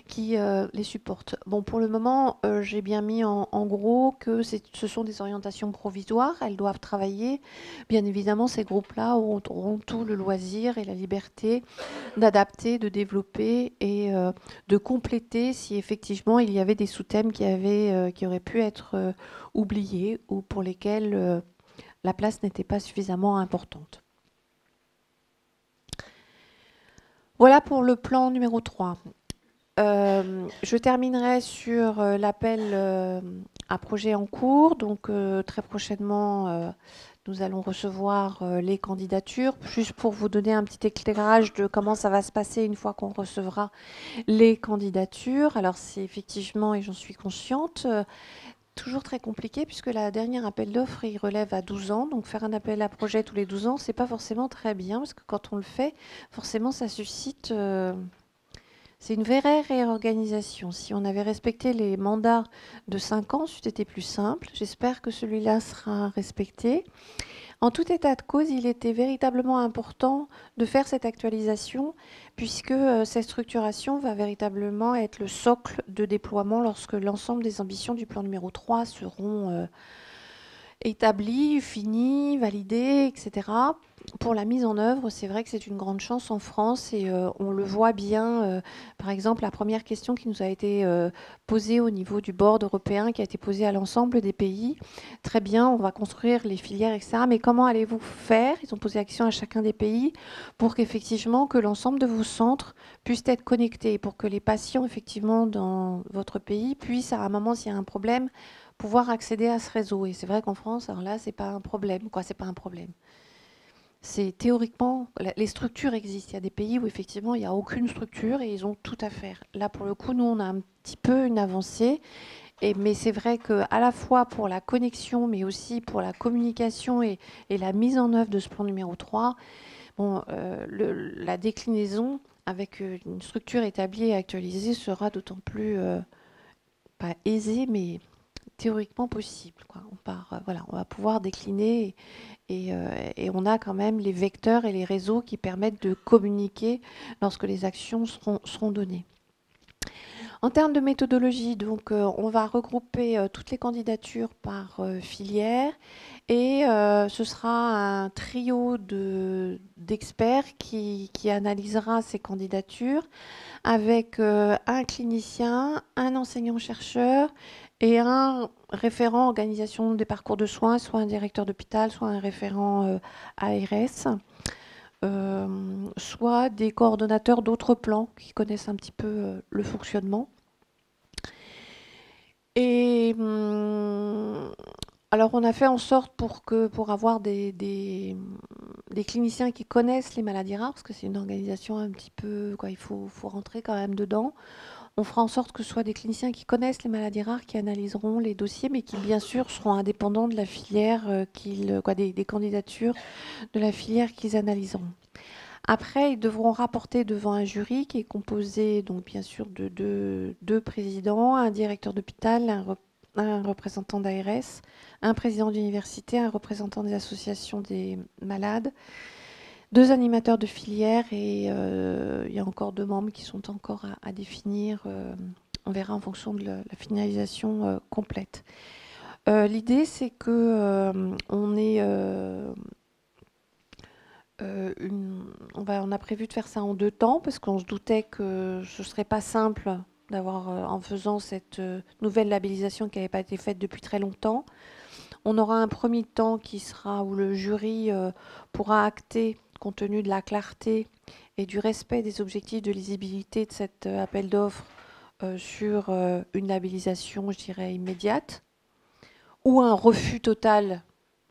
qui les supporte. Bon, pour le moment, j'ai bien mis en gros que ce sont des orientations provisoires. Elles doivent travailler. Bien évidemment, ces groupes-là auront tout le loisir et la liberté d'adapter, de développer et de compléter si effectivement il y avait des sous-thèmes qui auraient pu être oubliés ou pour lesquels la place n'était pas suffisamment importante. Voilà pour le plan numéro 3. Je terminerai sur l'appel à projet en cours. Donc très prochainement, nous allons recevoir les candidatures. Juste pour vous donner un petit éclairage de comment ça va se passer une fois qu'on recevra les candidatures. Alors c'est effectivement, et j'en suis consciente, toujours très compliqué puisque la dernière appel d'offres, il relève à 12 ans. Donc faire un appel à projet tous les 12 ans, c'est pas forcément très bien parce que quand on le fait, forcément ça suscite... c'est une vraie réorganisation. Si on avait respecté les mandats de 5 ans, c'eût été plus simple. J'espère que celui-là sera respecté. En tout état de cause, il était véritablement important de faire cette actualisation puisque cette structuration va véritablement être le socle de déploiement lorsque l'ensemble des ambitions du plan numéro 3 seront établies, finies, validées, etc. Pour la mise en œuvre, c'est vrai que c'est une grande chance en France et on le voit bien. Par exemple, la première question qui nous a été posée au niveau du board européen, qui a été posée à l'ensemble des pays. Très bien, on va construire les filières, etc. Mais comment allez-vous faire? Ils ont posé la question à chacun des pays pour qu'effectivement, que l'ensemble de vos centres puissent être connectés, pour que les patients, effectivement, dans votre pays puissent, à un moment, s'il y a un problème, pouvoir accéder à ce réseau. Et c'est vrai qu'en France, alors là, c'est pas un problème, quoi, c'est pas un problème. C'est théoriquement, les structures existent. Il y a des pays où effectivement il n'y a aucune structure et ils ont tout à faire. Là, pour le coup, nous, on a un petit peu une avancée. Mais c'est vrai qu'à la fois pour la connexion, mais aussi pour la communication et la mise en œuvre de ce plan numéro 3, bon, la déclinaison avec une structure établie et actualisée sera d'autant plus, pas aisée, mais théoriquement possible, quoi. Voilà, on va pouvoir décliner et on a quand même les vecteurs et les réseaux qui permettent de communiquer lorsque les actions seront données. En termes de méthodologie, donc, on va regrouper toutes les candidatures par filière et ce sera un trio d'experts qui analysera ces candidatures avec un clinicien, un enseignant-chercheur et un référent organisation des parcours de soins, soit un directeur d'hôpital, soit un référent ARS, soit des coordonnateurs d'autres plans qui connaissent un petit peu le fonctionnement. Et alors, on a fait en sorte pour avoir des cliniciens qui connaissent les maladies rares, parce que c'est une organisation un petit peu, quoi, faut rentrer quand même dedans. On fera en sorte que ce soit des cliniciens qui connaissent les maladies rares, qui analyseront les dossiers, mais qui, bien sûr, seront indépendants de la filière, des candidatures de la filière qu'ils analyseront. Après, ils devront rapporter devant un jury qui est composé, donc, bien sûr, de deux présidents, un directeur d'hôpital, un représentant d'ARS, un président d'université, un représentant des associations des malades, deux animateurs de filière et il y a encore deux membres qui sont encore à définir. On verra en fonction de la finalisation complète. L'idée, c'est que on a prévu de faire ça en 2 temps parce qu'on se doutait que ce ne serait pas simple d'avoir, en faisant cette nouvelle labellisation qui n'avait pas été faite depuis très longtemps. On aura un premier temps qui sera où le jury pourra acter, compte tenu de la clarté et du respect des objectifs de lisibilité de cet appel d'offres, sur une labellisation, je dirais, immédiate, ou un refus total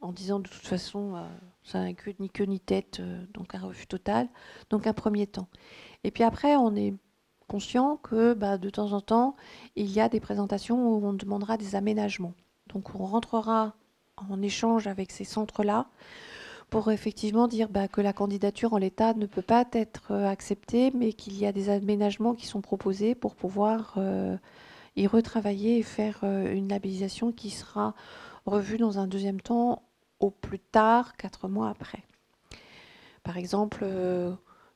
en disant de toute façon, ça n'a ni queue ni tête, donc un refus total. Donc un premier temps. Et puis après, on est conscient que de temps en temps, il y a des présentations où on demandera des aménagements. Donc on rentrera en échange avec ces centres-là pour effectivement dire que la candidature en l'état ne peut pas être acceptée, mais qu'il y a des aménagements qui sont proposés pour pouvoir y retravailler et faire une labellisation qui sera revue dans un deuxième temps au plus tard 4 mois après. Par exemple,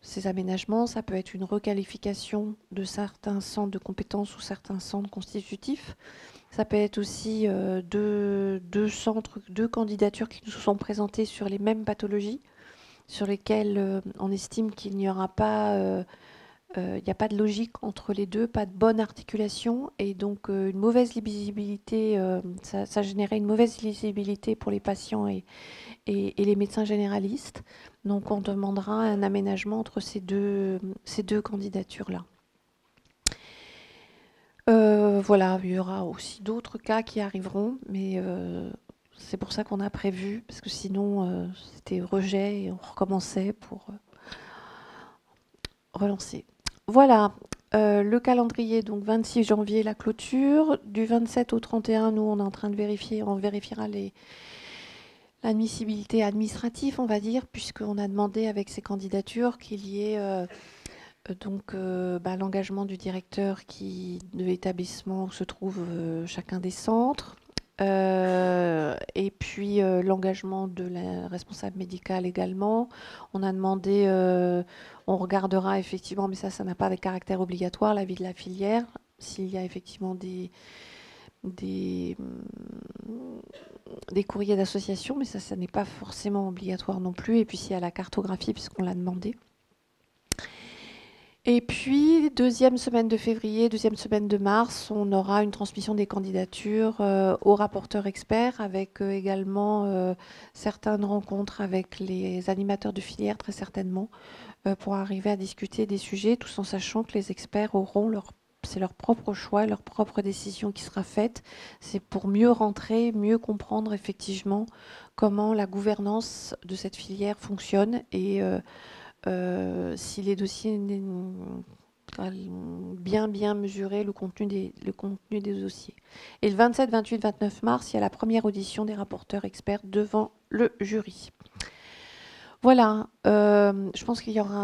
ces aménagements, ça peut être une requalification de certains centres de compétences ou certains centres constitutifs. Ça peut être aussi deux candidatures qui nous sont présentées sur les mêmes pathologies, sur lesquelles on estime qu'il n'y aura pas, il n'y a pas de logique entre les deux, pas de bonne articulation, et donc une mauvaise lisibilité, ça générait une mauvaise lisibilité pour les patients et les médecins généralistes. Donc on demandera un aménagement entre ces deux candidatures-là. Voilà, il y aura aussi d'autres cas qui arriveront, mais c'est pour ça qu'on a prévu, parce que sinon c'était rejet et on recommençait pour relancer. Voilà, le calendrier, donc 26 janvier la clôture, du 27 au 31, nous on est en train de vérifier, on vérifiera l'admissibilité administrative, on va dire, puisqu'on a demandé avec ces candidatures qu'il y ait l'engagement du directeur de l'établissement où se trouve chacun des centres, et puis l'engagement de la responsable médicale également. On a demandé, on regardera effectivement, mais ça n'a pas de caractère obligatoire, l'avis de la filière, s'il y a effectivement des courriers d'association, mais ça n'est pas forcément obligatoire non plus. Et puis s'il y a la cartographie, puisqu'on l'a demandé. Et puis, deuxième semaine de février, deuxième semaine de mars, on aura une transmission des candidatures aux rapporteurs experts, avec également certaines rencontres avec les animateurs de filière, très certainement, pour arriver à discuter des sujets, tout en sachant que les experts auront c'est leur propre choix, leur propre décision qui sera faite. C'est pour mieux rentrer, mieux comprendre effectivement comment la gouvernance de cette filière fonctionne et si les dossiers bien mesurer le contenu des dossiers. Et le 27, 28, 29 mars, il y a la première audition des rapporteurs experts devant le jury. Voilà, je pense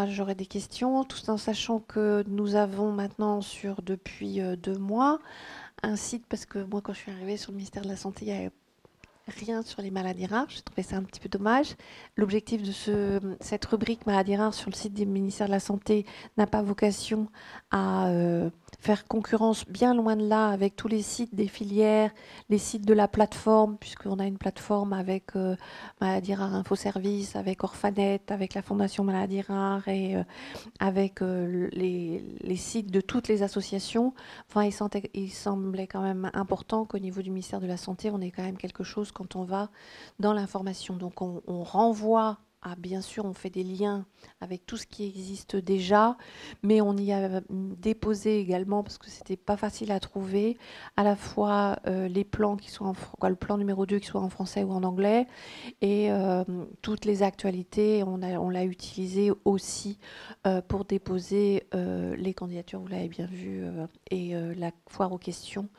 j'aurai des questions, tout en sachant que nous avons maintenant depuis 2 mois un site, parce que moi quand je suis arrivée sur le ministère de la Santé, il y avait rien sur les maladies rares. Je trouvais ça un petit peu dommage. L'objectif de cette rubrique maladies rares sur le site du ministère de la Santé n'a pas vocation à faire concurrence bien loin de là avec tous les sites des filières, les sites de la plateforme, puisqu'on a une plateforme avec Maladies Rares Infoservice, avec Orphanet, avec la Fondation Maladies Rares et avec les sites de toutes les associations. Enfin, il semblait quand même important qu'au niveau du ministère de la Santé, on ait quand même quelque chose quand on va dans l'information. Donc on renvoie à, bien sûr, on fait des liens avec tout ce qui existe déjà, mais on y a déposé également, parce que c'était pas facile à trouver, à la fois les plans qui sont le plan numéro 2 qui soit en français ou en anglais, et toutes les actualités, on l'a utilisé aussi pour déposer les candidatures, vous l'avez bien vu, et la foire aux questions,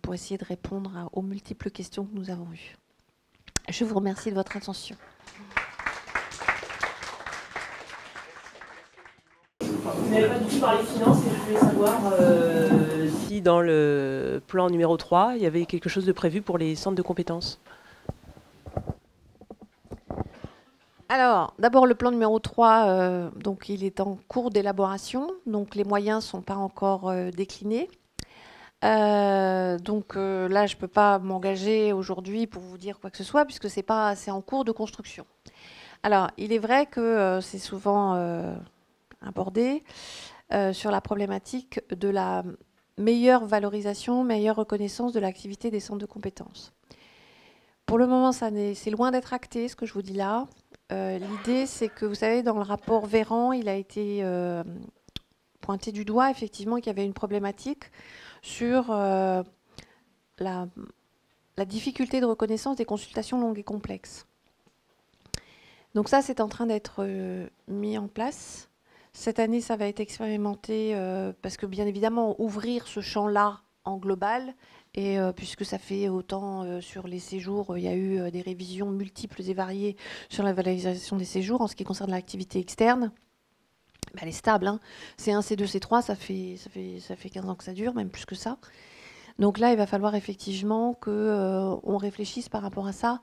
pour essayer de répondre aux multiples questions que nous avons eues. Je vous remercie de votre attention. Vous n'avez pas du tout parlé finances et je voulais savoir si dans le plan numéro 3, il y avait quelque chose de prévu pour les centres de compétences. Alors, d'abord, le plan numéro 3, donc, il est en cours d'élaboration, donc les moyens ne sont pas encore déclinés. Donc là, je ne peux pas m'engager aujourd'hui pour vous dire quoi que ce soit, puisque c'est en cours de construction. Alors, il est vrai que c'est souvent abordé sur la problématique de la meilleure valorisation, meilleure reconnaissance de l'activité des centres de compétences. Pour le moment, c'est loin d'être acté, ce que je vous dis là. L'idée, c'est que, vous savez, dans le rapport Véran, il a été pointé du doigt, effectivement, qu'il y avait une problématique sur la difficulté de reconnaissance des consultations longues et complexes. Donc ça, c'est en train d'être mis en place. Cette année, ça va être expérimenté parce que, bien évidemment, ouvrir ce champ-là en global, et puisque ça fait autant sur les séjours, il y a eu des révisions multiples et variées sur la valorisation des séjours en ce qui concerne l'activité externe. Elle est stable, hein. C1, C2, C3, ça fait 15 ans que ça dure, même plus que ça. Donc là, il va falloir effectivement qu'on réfléchisse par rapport à ça,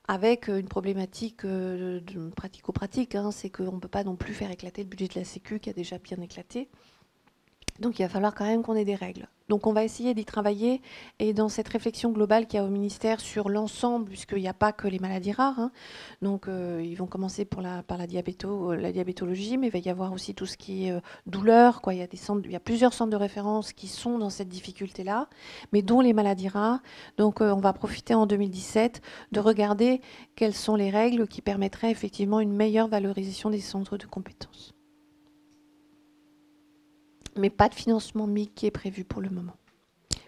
avec une problématique pratico-pratique, hein. C'est qu'on ne peut pas non plus faire éclater le budget de la Sécu, qui a déjà bien éclaté. Donc il va falloir quand même qu'on ait des règles. Donc on va essayer d'y travailler, et dans cette réflexion globale qu'il y a au ministère sur l'ensemble, puisqu'il n'y a pas que les maladies rares, hein. Donc ils vont commencer par la diabétologie, mais il va y avoir aussi tout ce qui est douleur, quoi. Il y a plusieurs centres de référence qui sont dans cette difficulté-là, mais dont les maladies rares. Donc on va profiter en 2017 de regarder quelles sont les règles qui permettraient effectivement une meilleure valorisation des centres de compétences. Mais pas de financement MIG qui est prévu pour le moment.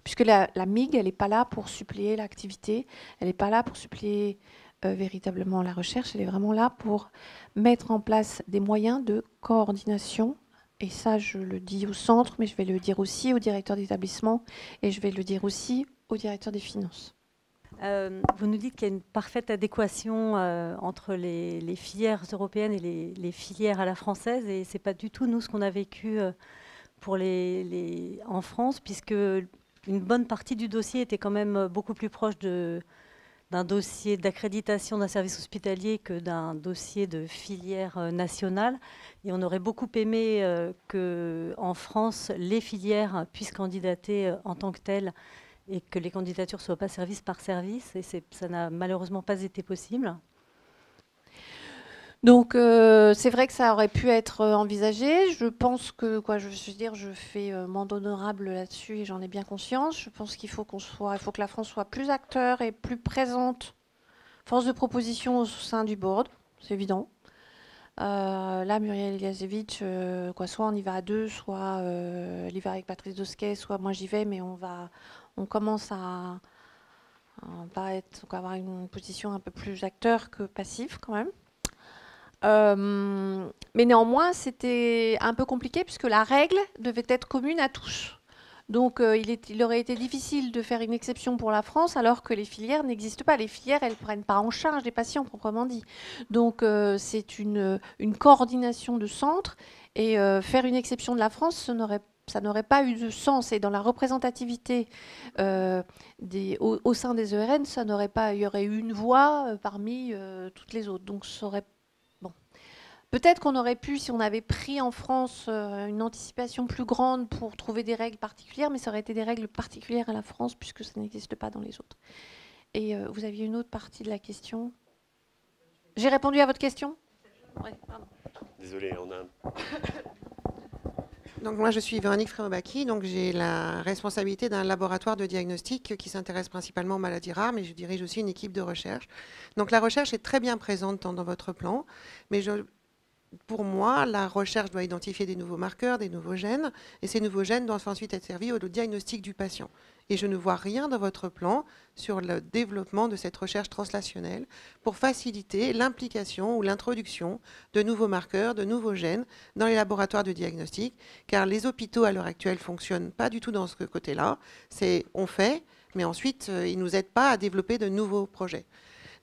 Puisque la MIG, elle n'est pas là pour suppléer l'activité, elle n'est pas là pour suppléer véritablement la recherche, elle est vraiment là pour mettre en place des moyens de coordination. Et ça, je le dis au centre, mais je vais le dire aussi au directeur d'établissement, et je vais le dire aussi au directeur des finances. Vous nous dites qu'il y a une parfaite adéquation entre les filières européennes et les filières à la française, et ce n'est pas du tout nous ce qu'on a vécu en France, puisque une bonne partie du dossier était quand même beaucoup plus proche d'un dossier d'accréditation d'un service hospitalier que d'un dossier de filière nationale. Et on aurait beaucoup aimé qu'en France, les filières puissent candidater en tant que telles et que les candidatures ne soient pas service par service. Et ça n'a malheureusement pas été possible. Donc c'est vrai que ça aurait pu être envisagé. Je pense que, je fais mandat honorable là-dessus et j'en ai bien conscience. Je pense qu'il faut que la France soit plus acteur et plus présente, force de proposition au sein du board, c'est évident. Là, Muriel Eliasevich, soit on y va à deux, soit elle y va avec Patrice Dosquet, soit moi j'y vais, mais on commence à avoir une position un peu plus acteur que passif quand même. Mais néanmoins, c'était un peu compliqué puisque la règle devait être commune à tous. Donc il aurait été difficile de faire une exception pour la France alors que les filières n'existent pas. Les filières, elles ne prennent pas en charge les patients proprement dit. Donc c'est une coordination de centres, et faire une exception de la France, ça n'aurait pas eu de sens. Et dans la représentativité au sein des ERN, il y aurait eu une voix parmi toutes les autres. Donc ça aurait... Peut-être qu'on aurait pu, si on avait pris en France une anticipation plus grande pour trouver des règles particulières, mais ça aurait été des règles particulières à la France puisque ça n'existe pas dans les autres. Et vous aviez une autre partie de la question? J'ai répondu à votre question? Ouais, pardon. Désolé, on a... Donc moi je suis Véronique Frémobaki, donc j'ai la responsabilité d'un laboratoire de diagnostic qui s'intéresse principalement aux maladies rares, mais je dirige aussi une équipe de recherche. Donc la recherche est très bien présente dans votre plan, mais pour moi, la recherche doit identifier des nouveaux marqueurs, des nouveaux gènes, et ces nouveaux gènes doivent ensuite être servis au diagnostic du patient. Et je ne vois rien dans votre plan sur le développement de cette recherche translationnelle pour faciliter l'implication ou l'introduction de nouveaux marqueurs, de nouveaux gènes dans les laboratoires de diagnostic, car les hôpitaux à l'heure actuelle ne fonctionnent pas du tout dans ce côté-là. C'est on fait, mais ensuite, ils ne nous aident pas à développer de nouveaux projets.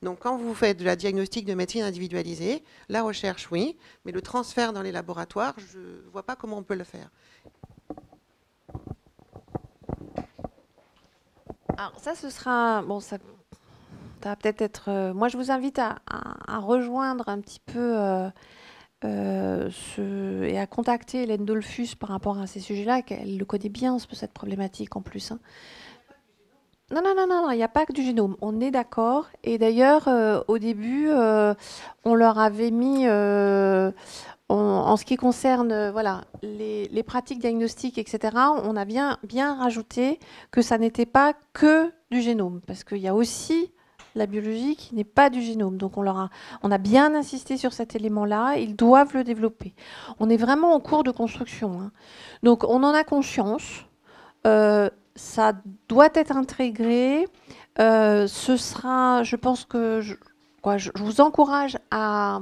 Donc, quand vous faites de la diagnostic de médecine individualisée, la recherche, oui, mais le transfert dans les laboratoires, je ne vois pas comment on peut le faire. Alors ça, ce sera... Bon, ça va peut-être être... moi, je vous invite à rejoindre un petit peu et à contacter Hélène Dollfus par rapport à ces sujets-là, qu'elle le connaît bien, cette problématique en plus. Hein. Non, il n'y a pas que du génome. On est d'accord. Et d'ailleurs, au début, on leur avait mis, en ce qui concerne voilà, les pratiques diagnostiques, etc., on a bien rajouté que ça n'était pas que du génome. Parce qu'il y a aussi la biologie qui n'est pas du génome. Donc, on a bien insisté sur cet élément-là. Ils doivent le développer. On est vraiment en cours de construction. Hein. Donc, on en a conscience. Ça doit être intégré. Ce sera, je pense que je vous encourage à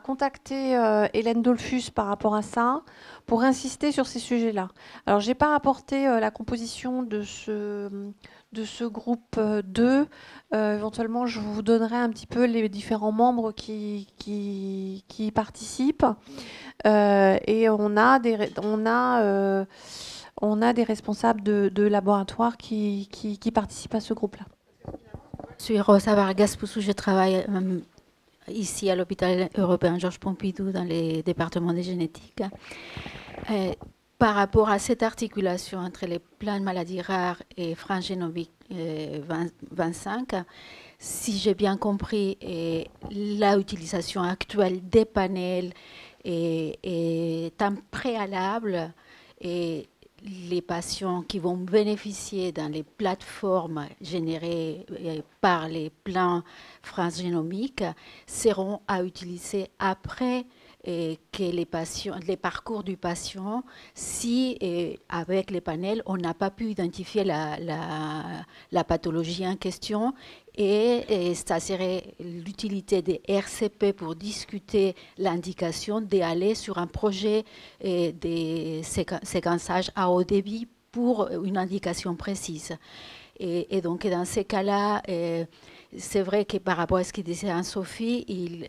contacter Hélène Dollfus par rapport à ça pour insister sur ces sujets-là. Alors, je n'ai pas rapporté la composition de ce groupe 2. Éventuellement, je vous donnerai un petit peu les différents membres qui y participent. Et on a des responsables de laboratoires qui participent à ce groupe-là. Je suis Rosa Vargas Poussou, je travaille ici à l'hôpital européen Georges Pompidou dans les départements de génétique. Par rapport à cette articulation entre les plans de maladies rares et France Génomique 25, si j'ai bien compris, l'utilisation actuelle des panels est un préalable et les patients qui vont bénéficier dans les plateformes générées par les plans France Génomique seront à utiliser après que les parcours du patient, si avec les panels, on n'a pas pu identifier la pathologie en question, et ça serait l'utilité des RCP pour discuter l'indication d'aller sur un projet de séquençage à haut débit pour une indication précise. Et donc, dans ces cas-là, c'est vrai que par rapport à ce qu'il disait Anne-Sophie,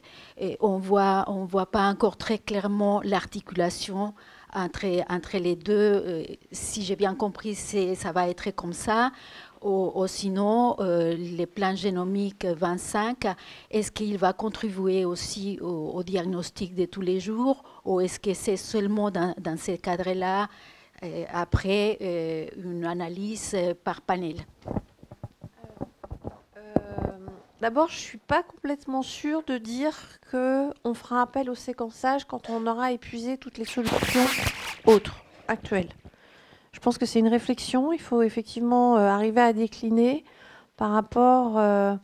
on voit pas encore très clairement l'articulation entre les deux. Si j'ai bien compris, ça va être comme ça. Ou sinon, les plans génomiques 25, est-ce qu'il va contribuer aussi au diagnostic de tous les jours, ou est-ce que c'est seulement dans ces cadres-là, après une analyse par panel? D'abord, je ne suis pas complètement sûre de dire qu'on fera appel au séquençage quand on aura épuisé toutes les solutions autres, actuelles. Je pense que c'est une réflexion. Il faut effectivement arriver à décliner par rapport à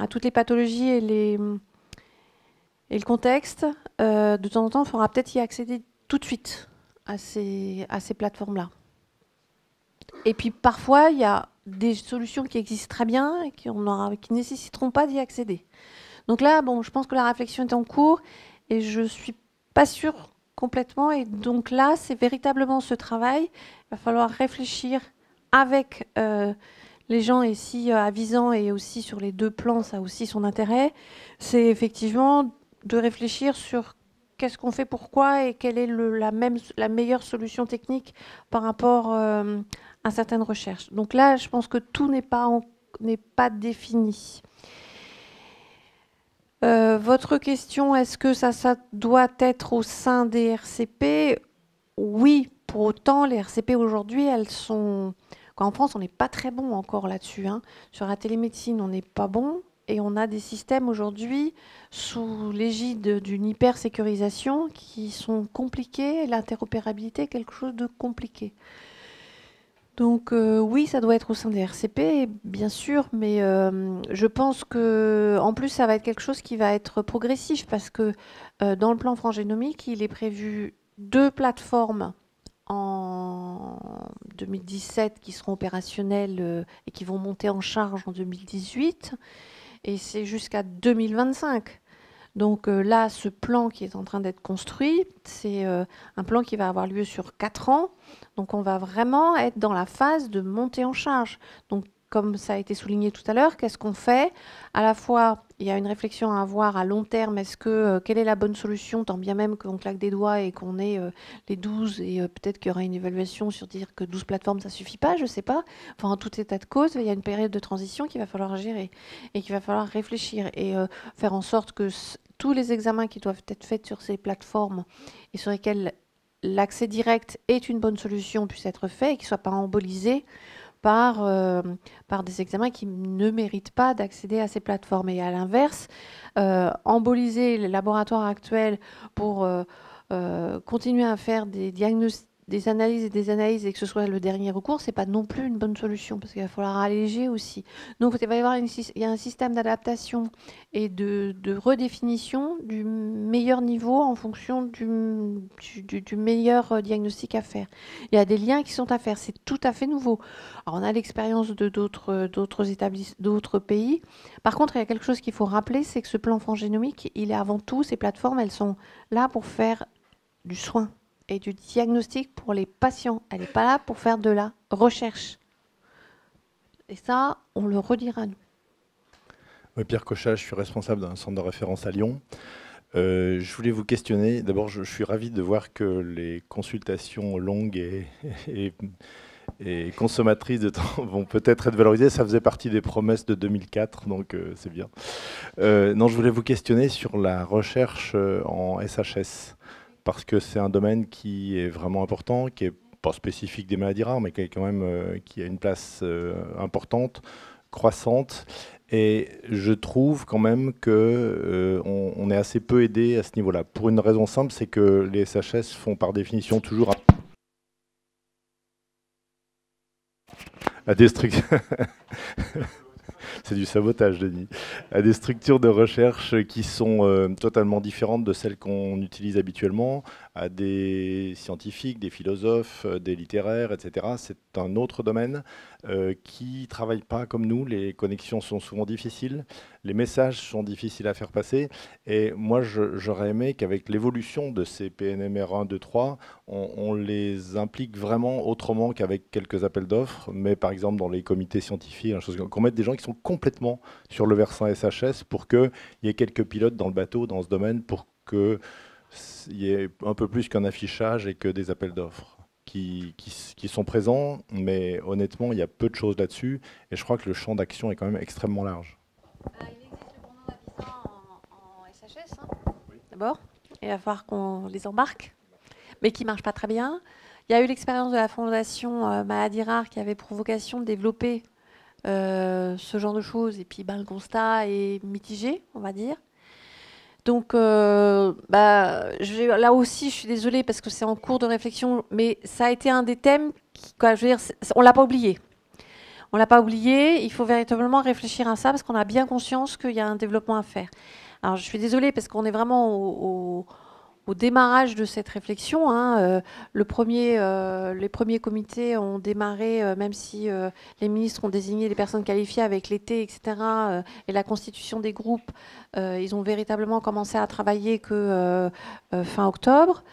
toutes les pathologies et le contexte. De temps en temps, il faudra peut-être y accéder tout de suite à ces plateformes-là. Et puis parfois, il y a des solutions qui existent très bien et qui ne nécessiteront pas d'y accéder. Donc là, bon, je pense que la réflexion est en cours et je ne suis pas sûre complètement. Et donc là, c'est véritablement ce travail. Il va falloir réfléchir avec les gens ici avisants, et aussi sur les deux plans, ça a aussi son intérêt. C'est effectivement de réfléchir sur qu'est-ce qu'on fait, pourquoi, et quelle est la meilleure solution technique par rapport à certaines recherches. Donc là, je pense que tout n'est pas défini. Votre question, est-ce que ça doit être au sein des RCP? Oui, pour autant, les RCP aujourd'hui, elles sont... En France, on n'est pas très bon encore là-dessus, hein. Sur la télémédecine, on n'est pas bon. Et on a des systèmes aujourd'hui sous l'égide d'une hyper-sécurisation qui sont compliqués. L'interopérabilité est quelque chose de compliqué. Donc oui, ça doit être au sein des RCP, bien sûr, mais je pense que en plus ça va être quelque chose qui va être progressif parce que dans le plan France Génomique, il est prévu 2 plateformes en 2017 qui seront opérationnelles et qui vont monter en charge en 2018, et c'est jusqu'à 2025. Donc là, ce plan qui est en train d'être construit, c'est un plan qui va avoir lieu sur 4 ans. Donc on va vraiment être dans la phase de montée en charge. Donc comme ça a été souligné tout à l'heure, qu'est-ce qu'on fait? À la fois, il y a une réflexion à avoir à long terme. Quelle est la bonne solution, tant bien même qu'on claque des doigts et qu'on ait les 12, et peut-être qu'il y aura une évaluation sur dire que 12 plateformes, ça ne suffit pas, je ne sais pas. Enfin, en tout état de cause, il y a une période de transition qu'il va falloir gérer et qu'il va falloir réfléchir et faire en sorte que tous les examens qui doivent être faits sur ces plateformes et sur lesquels l'accès direct est une bonne solution puissent être faits et qu'ils ne soient pas embolisés par des examens qui ne méritent pas d'accéder à ces plateformes. Et à l'inverse, emboliser les laboratoires actuels pour continuer à faire des diagnostics, des analyses et que ce soit le dernier recours, c'est pas non plus une bonne solution parce qu'il va falloir alléger aussi. Donc il va y avoir il y a un système d'adaptation et de redéfinition du meilleur niveau en fonction du meilleur diagnostic à faire. Il y a des liens qui sont à faire, c'est tout à fait nouveau. Alors on a l'expérience de d'autres pays. Par contre, il y a quelque chose qu'il faut rappeler, c'est que ce plan France Génomique, il est avant tout, ces plateformes, elles sont là pour faire du soin et du diagnostic pour les patients. Elle n'est pas là pour faire de la recherche. Et ça, on le redira, nous. Oui, Pierre Cochat, je suis responsable d'un centre de référence à Lyon. Je voulais vous questionner. D'abord, je suis ravi de voir que les consultations longues et consommatrices de temps vont peut-être être valorisées. Ça faisait partie des promesses de 2004, donc c'est bien. Non, je voulais vous questionner sur la recherche en SHS. Parce que c'est un domaine qui est vraiment important, qui n'est pas spécifique des maladies rares, mais qui, est quand même, qui a une place importante, croissante. Et je trouve quand même qu'on est assez peu aidé à ce niveau-là. Pour une raison simple, c'est que les SHS font par définition toujours à destruction. C'est du sabotage, Denis. À des structures de recherche qui sont totalement différentes de celles qu'on utilise habituellement, à des scientifiques, des philosophes, des littéraires, etc. C'est un autre domaine qui ne travaille pas comme nous. Les connexions sont souvent difficiles, les messages sont difficiles à faire passer. Et moi, j'aurais aimé qu'avec l'évolution de ces PNMR 1, 2, 3, on les implique vraiment autrement qu'avec quelques appels d'offres, mais par exemple dans les comités scientifiques, qu'on mette des gens qui sont complètement sur le versant SHS pour qu'il y ait quelques pilotes dans le bateau, dans ce domaine, pour qu'il y ait un peu plus qu'un affichage et que des appels d'offres qui sont présents, mais honnêtement, il y a peu de choses là-dessus, et je crois que le champ d'action est quand même extrêmement large. Il existe le bon nombre en SHS, hein, oui. D'abord, il va falloir qu'on les embarque, mais qui ne marchent pas très bien. Il y a eu l'expérience de la Fondation Maladies Rares qui avait pour vocation de développer ce genre de choses, et puis le constat est mitigé, on va dire. Donc là aussi, je suis désolée parce que c'est en cours de réflexion, mais ça a été un des thèmes on l'a pas oublié. On l'a pas oublié, il faut véritablement réfléchir à ça parce qu'on a bien conscience qu'il y a un développement à faire. Alors je suis désolée parce qu'on est vraiment au démarrage de cette réflexion, hein. Les premiers comités ont démarré, même si les ministres ont désigné les personnes qualifiées avec l'été, etc., et la constitution des groupes, ils ont véritablement commencé à travailler que fin octobre.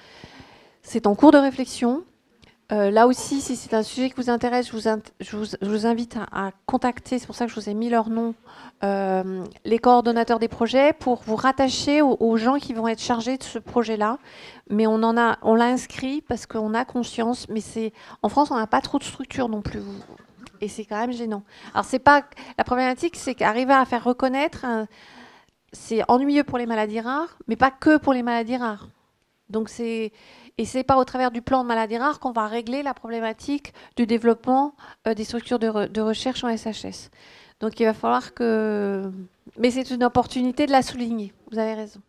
C'est en cours de réflexion. Là aussi, si c'est un sujet qui vous intéresse, je vous invite à contacter, c'est pour ça que je vous ai mis leur nom, les coordonnateurs des projets pour vous rattacher aux gens qui vont être chargés de ce projet-là. Mais on l'a inscrit parce qu'on a conscience, mais en France, on n'a pas trop de structure non plus. Et c'est quand même gênant. Alors, c'est pas la problématique, c'est qu'arriver à faire reconnaître c'est ennuyeux pour les maladies rares, mais pas que pour les maladies rares. Donc c'est pas au travers du plan de maladies rares qu'on va régler la problématique du développement des structures de recherche en SHS. Donc il va falloir que... Mais c'est une opportunité de la souligner, vous avez raison.